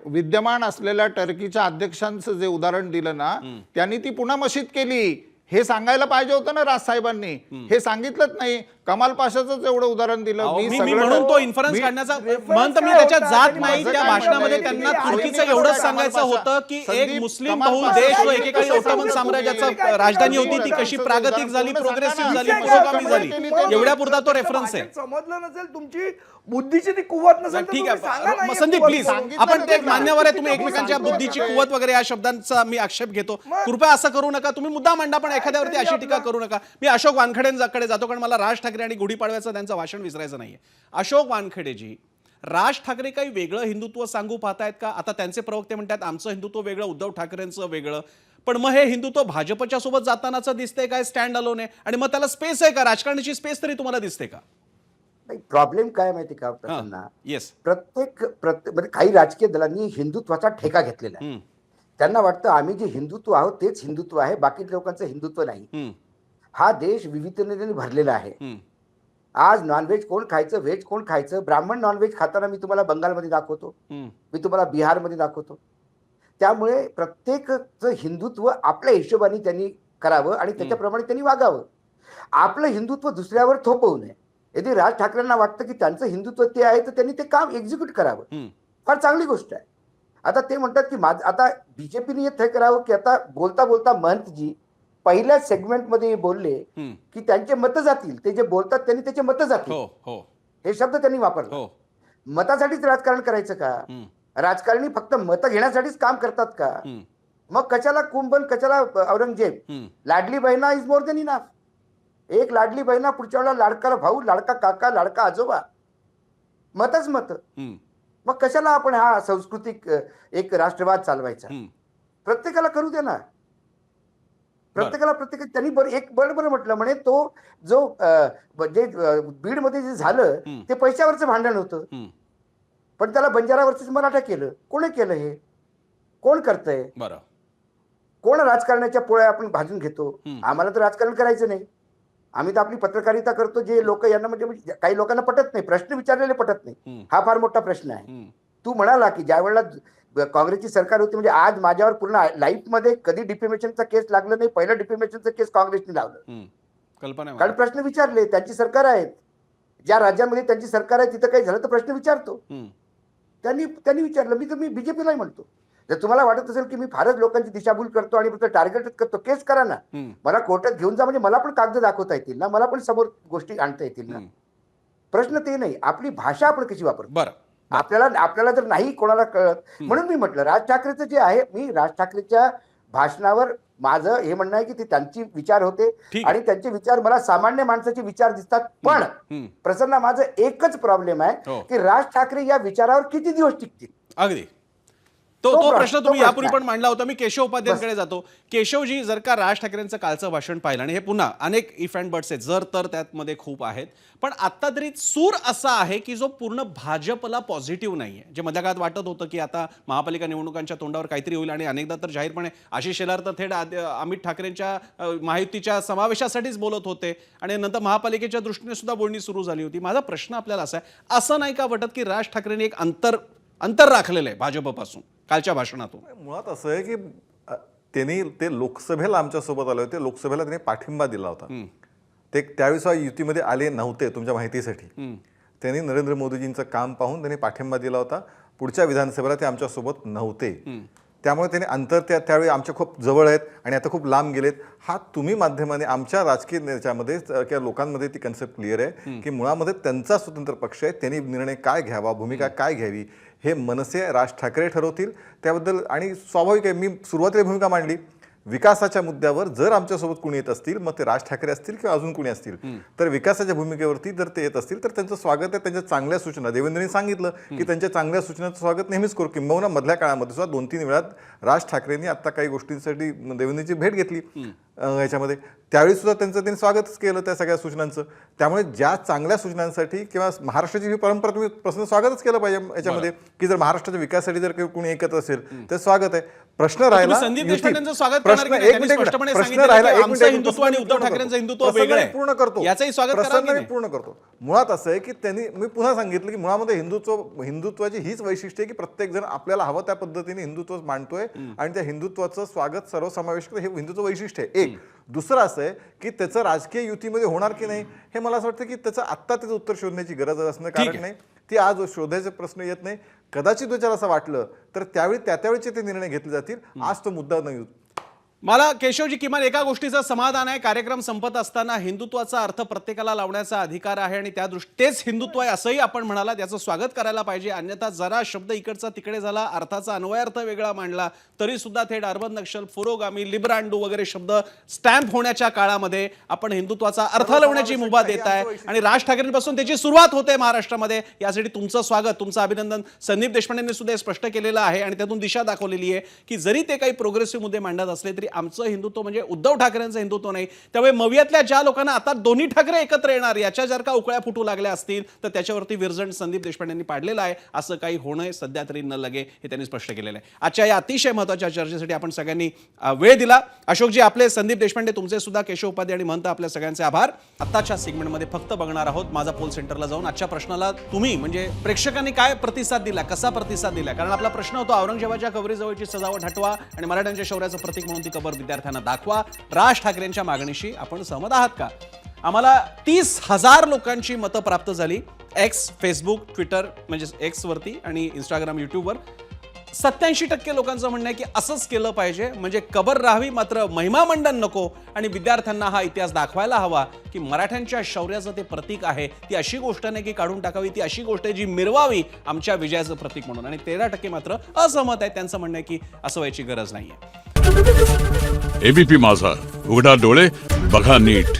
विद्यमान असलेल्या टर्कीच्या अध्यक्षांचं जे उदाहरण दिलं ना, त्यांनी ती पुन्हा मशीद केली. हे सांगायला पाहिजे होतं ना राजसाहेबांनी, हे सांगितलंच नाही. कमाल पाशाचं एवढं उदाहरण दिलं. मी म्हणून तो इन्फरन्स काढण्याचा महंत, मी त्याच्यात जात नाही. त्या भाषणामध्ये त्यांना तुर्कीचं एवढंच सांगायचं होतं की एक मुस्लिम बहुल देश, जो एकेकाळी ओटोमन साम्राज्याचं राजधानी होती, ती कशी प्रागतिक झाली, प्रोग्रेसिव्ह झाली, पुरोगामी झाली, एवढ्यापुरता तो रेफरन्स आहे. समजलं नसेल, तुमची बुद्धीची ती कुवत नसेल, ठीक आहे संदीप, प्लीज, आपण ते एक मान्यवर आहे, तुम्ही एकमेकांच्या बुद्धीची कुवत वगैरे या शब्दांचा मी आक्षेप घेतो. कृपया असं करू नका. तुम्ही मुद्दा मांडा, पण एखाद्यावरती अशी टीका करू नका. मी अशोक वानखेडेंकडे जातो, कारण मला राज ठाकरे आणि गुढीपाडव्याचं त्यांचं भाषण विसरायचं नाहीये. अशोक वानखेडेजी, राज ठाकरे काही वेगळं हिंदुत्व सांगू पाहतायत का? आता त्यांचे प्रवक्ते म्हणतात आमचं हिंदुत्व वेगळं, उद्धव ठाकरेंचं वेगळं, पण मग हे हिंदुत्व भाजपच्या सोबत जातानाचं दिसतंय काय, स्टँड अलोन आहे? आणि मग त्याला स्पेस आहे का? राजकारणाची स्पेस तरी तुम्हाला दिसते का? प्रॉब्लेम काय माहिती का प्रसन्ना, येस, प्रत्येक म्हणजे काही राजकीय दलांनी हिंदुत्वाचा ठेका घेतलेला आहे. त्यांना वाटतं आम्ही जे हिंदुत्व आहोत तेच हिंदुत्व आहे, बाकी लोकांचं हिंदुत्व नाही. हा देश विविधतेने भरलेला आहे. आज नॉनव्हेज कोण खायचं, व्हेज कोण खायचं, ब्राह्मण नॉनव्हेज खाताना मी तुम्हाला बंगालमध्ये दाखवतो, मी तुम्हाला बिहारमध्ये दाखवतो. त्यामुळे प्रत्येकचं हिंदुत्व आपल्या हिशोबाने त्यांनी करावं आणि त्याच्याप्रमाणे त्यांनी वागावं. आपलं हिंदुत्व दुसऱ्यावर थोपवू नये. यदि राज ठाकरेंना वाटतं की त्यांचं हिंदुत्व ते आहे, तर त्यांनी ते काम एक्झिक्यूट करावं. फार चांगली गोष्ट आहे. आता ते म्हणतात की आता बीजेपीने हे करावं की आता बोलता बोलता महंतजी पहिल्या सेगमेंटमध्ये बोलले की त्यांचे मत जातील, ते जे बोलतात त्यांनी त्याचे मत जातील, हे शब्द त्यांनी वापरले. मतासाठीच राजकारण करायचं का? राजकारणी फक्त मत घेण्यासाठीच काम करतात का? मग कशाला कुंभन, कशाला औरंगजेब? लाडली बहिणा इज मोर देन इनफ. एक लाडली बहिणा, पुढच्या वेळेला लाडका भाऊ, लाडका काका, लाडका आजोबा, मतच मत. मग कशाला आपण हा सांस्कृतिक एक राष्ट्रवाद चालवायचा? प्रत्येकाला करू दे ना. प्रत्येकाला त्यांनी एक बरोबर म्हटलं म्हणे तो जो जे बीडमध्ये जे झालं ते पैशावरचं भांडण होतं, पण त्याला बंजारावरच मराठा केलं. कोणी केलं? हे कोण करतंय? बरं. कोण राजकारणाच्या पोळ्या आपण भाजून घेतो? आम्हाला तर राजकारण करायचं नाही. आम्ही तर आपली पत्रकारिता करतो. जे लोक यांना म्हणजे काही लोकांना पटत नाही, प्रश्न विचारलेले पटत नाही, हा फार मोठा प्रश्न आहे. तू म्हणाला की ज्या वेळेला काँग्रेसची सरकार होती, म्हणजे आज माझ्यावर पूर्ण लाईफमध्ये कधी डिफेमेशनचा केस लागलं नाही. पहिलं डिफेमेशनचा केस काँग्रेसने लावलं. कल्पना कारण प्रश्न विचारले. त्यांची सरकार आहेत, ज्या राज्यांमध्ये त्यांची सरकार आहे तिथं काही झालं तर प्रश्न विचारतो. त्यांनी विचारलं. मी बीजेपीलाही म्हणतो, जर तुम्हाला वाटत असेल की मी फारच लोकांची दिशाभूल करतो आणि फक्त टार्गेटच करतो, केस करा ना. मला कोर्टात घेऊन जा, म्हणजे मला पण कागद दाखवता येतील ना, मला पण समोर गोष्टी आणता येतील ना. प्रश्न ते नाही, आपली भाषा आपण कशी वापरतो. बरं. आपल्याला जर नाही कोणाला कळत, म्हणून मी म्हटलं राज ठाकरेचं जे आहे, मी राज ठाकरेच्या भाषणावर माझं हे म्हणणं आहे की ते त्यांची विचार होते आणि त्यांचे विचार मला सामान्य माणसाचे विचार दिसतात. पण प्रसन्न, माझं एकच प्रॉब्लेम आहे की राज ठाकरे या विचारावर किती दिवस टिकतील. अगदी तो प्रश्न तुम्ही यापूर्वी पण मांडला होता. मी केशव उपाध्यायांकडे जातो. केशवजी, जर का राज ठाकरेंचं कालचं भाषण पाहिलं, आणि हे पुन्हा अनेक इफ अँड बट्स आहेत, जर तर त्यामध्ये खूप आहेत, पण आता तरी सूर असा आहे की जो पूर्ण भाजपला पॉझिटिव्ह नाहीये. जे मधल्या काळात वाटत होतं की आता महापालिका निवडणुकांच्या तोंडावर काहीतरी होईल, आणि अनेकदा तर जाहीरपणे आशिष शेलार तर थेट अमित ठाकरेंच्या महायुतीच्या समावेशासाठीच बोलत होते, आणि नंतर महापालिकेच्या दृष्टीने सुद्धा बोलणी सुरू झाली होती. माझा प्रश्न आपल्याला असा आहे, असं नाही का वाटत की राज ठाकरेंनी एक अंतर राखलेलं आहे भाजपपासून कालच्या भाषणातून? मुळात असं आहे की त्यांनी ते लोकसभेला आमच्यासोबत आले होते, लोकसभेला त्यांनी पाठिंबा दिला होता. ते त्यावेळेस युतीमध्ये आले नव्हते. तुमच्या माहितीसाठी त्यांनी नरेंद्र मोदीजींचं काम पाहून त्यांनी पाठिंबा दिला होता. पुढच्या विधानसभेला ते आमच्यासोबत नव्हते. त्यामुळे त्यांनी अंतर त्यावेळी आमच्या खूप जवळ आहेत आणि आता खूप लांब गेलेत. हा तुम्ही माध्यमाने आमच्या राजकीय नेत्यामध्ये किंवा लोकांमध्ये ती कन्सेप्ट क्लिअर आहे की मुळामध्ये त्यांचा स्वतंत्र पक्ष आहे, त्यांनी निर्णय काय घ्यावा, भूमिका काय घ्यावी हे मनसे राज ठाकरे ठरवतील. त्याबद्दल आणि स्वाभाविक आहे, मी सुरुवातीला भूमिका मांडली, विकासाच्या मुद्द्यावर जर आमच्यासोबत कुणी येत असतील, मग ते राज ठाकरे असतील किंवा अजून कुणी असतील, तर विकासाच्या भूमिकेवरती जर ते येत असतील तर त्यांचं स्वागत आहे. त्यांच्या चांगल्या सूचना, देवेंद्रनी सांगितलं की त्यांच्या चांगल्या सूचनांचं स्वागत नेहमीच करू. किंबहुना मधल्या काळामध्ये सुद्धा 2-3 वेळा राज ठाकरेंनी आता काही गोष्टींसाठी देवेंद्रची भेट घेतली याच्यामध्ये, त्यावेळी सुद्धा त्यांनी स्वागतच केलं त्या सगळ्या सूचनांचं. त्यामुळे ज्या चांगल्या सूचनांसाठी किंवा महाराष्ट्राची ही परंपरा तुम्ही प्रश्न स्वागतच केलं पाहिजे याच्यामध्ये, की जर महाराष्ट्राच्या विकासासाठी जर कोणी ऐकत असेल तर स्वागत आहे. प्रश्न राहिला संदीप देशपांडेंचं स्वागत करणार की नाही? त्यांनी स्पष्टपणे सांगितलं की आमचं हिंदुत्व आणि उद्धव ठाकरेंचं हिंदुत्व वेगळं आहे. पूर्ण करतो, याचंही स्वागत करा की नाही? पूर्ण करतो. मुळात असं आहे की त्यांनी, मी पुन्हा सांगितलं की मुळामध्ये हिंदुत्वाची हीच वैशिष्ट्य आहे की प्रत्येक जण आपल्याला हवं त्या पद्धतीने हिंदुत्व मांडतोय आणि त्या हिंदुत्वाचं स्वागत सर्वसमावेशक हे हिंदुत्व वैशिष्ट्य आहे. एक दुसरं असं आहे की त्याचं राजकीय युतीमध्ये होणार की नाही हे मला असं वाटतं की त्याचं आत्ता त्याचं उत्तर शोधण्याची गरज असणं कारण नाही. ती आज शोधायचे प्रश्न येत नाही. कदाचित विचार असं वाटलं तर त्यावेळीचे ते निर्णय घेतले जातील. आज तो मुद्दा नाही. मला केशवजी किमान एका गोष्टीचं समाधान आहे, कार्यक्रम संपत असताना हिंदुत्वाचा अर्थ प्रत्येकाला लावण्याचा अधिकार आहे आणि त्या तेच हिंदुत्व आहे असंही आपण म्हणाला, त्याचं स्वागत करायला पाहिजे. अन्यथा जरा शब्द इकडचा तिकडे झाला, अर्थाचा अन्वयार्थ वेगळा मांडला तरी सुद्धा थेट अर्बन नक्षल, पुरोगामी, लिब्रांडू वगैरे शब्द स्टॅम्प होण्याच्या काळामध्ये आपण हिंदुत्वाचा अर्थ लावण्याची मुभा देत आहे आणि राज ठाकरेंपासून त्याची सुरुवात होते महाराष्ट्रामध्ये. यासाठी तुमचं स्वागत, तुमचं अभिनंदन. संदीप देशपांडेंनी सुद्धा स्पष्ट केलेलं आहे आणि त्यातून दिशा दाखवलेली आहे की जरी ते काही प्रोग्रेसिव्ह मुद्दे मांडत असले तरी आमचं हिंदुत्व म्हणजे उद्धव ठाकरेंचं हिंदुत्व नाही. त्यामुळे मवियातल्या ज्या लोकांना आता दोन्ही ठाकरे एकत्र येणार याच्या जर का उकळ्या फुटू लागल्या असतील तर त्याच्यावरती विरजण संदीप देशपांडेंनी पाडलेलं आहे. असं काही होणं सध्या तरी न लगे हे त्यांनी स्पष्ट केलेलं आहे. आजच्या या अतिशय महत्त्वाच्या चर्चेसाठी आपण सगळ्यांनी वेळ दिला. अशोकजी आपले, संदीप देशपांडे तुमचे सुद्धा, केशव उपाध्याय आणि महंत आपल्या सगळ्यांचे आभार. आताच्या सेगमेंटमध्ये फक्त बघणार आहोत माझा पोल सेंटरला जाऊन आजच्या प्रश्नाला तुम्ही म्हणजे प्रेक्षकांनी काय प्रतिसाद दिला, कसा प्रतिसाद दिला. कारण आपला प्रश्न होता औरंगजेबाच्या कबरीजवळची सजावट हटवा आणि मराठ्यांच्या शौर्याचं प्रतीक म्हणून ती कबर विद्यार्थ्यांना दाखवा. राज ठाकरेंच्या मागणीशी आपण सहमत आहात का? आम्हाला 30,000 लोकांची मतं प्राप्त झाली. एक्स, फेसबुक, ट्विटर म्हणजे एक्स वरती आणि इंस्टाग्राम, युट्यूबवर 87% लोकांचं म्हणणं आहे की असंच केलं पाहिजे, म्हणजे कबर राहावी मात्र महिमा मंडन नको आणि विद्यार्थ्यांना हा इतिहास दाखवायला हवा की मराठ्यांच्या शौर्याचं ते प्रतीक आहे. ती अशी गोष्ट नाही की काढून टाकावी, ती अशी गोष्ट आहे जी मिरवावी आमच्या विजयाचं प्रतीक म्हणून. आणि 13% मात्र असहमत आहे. त्यांचं म्हणणं आहे की असं व्हायची गरज नाहीये. एबीपी माझा, उघडा डोळे बघा नीट.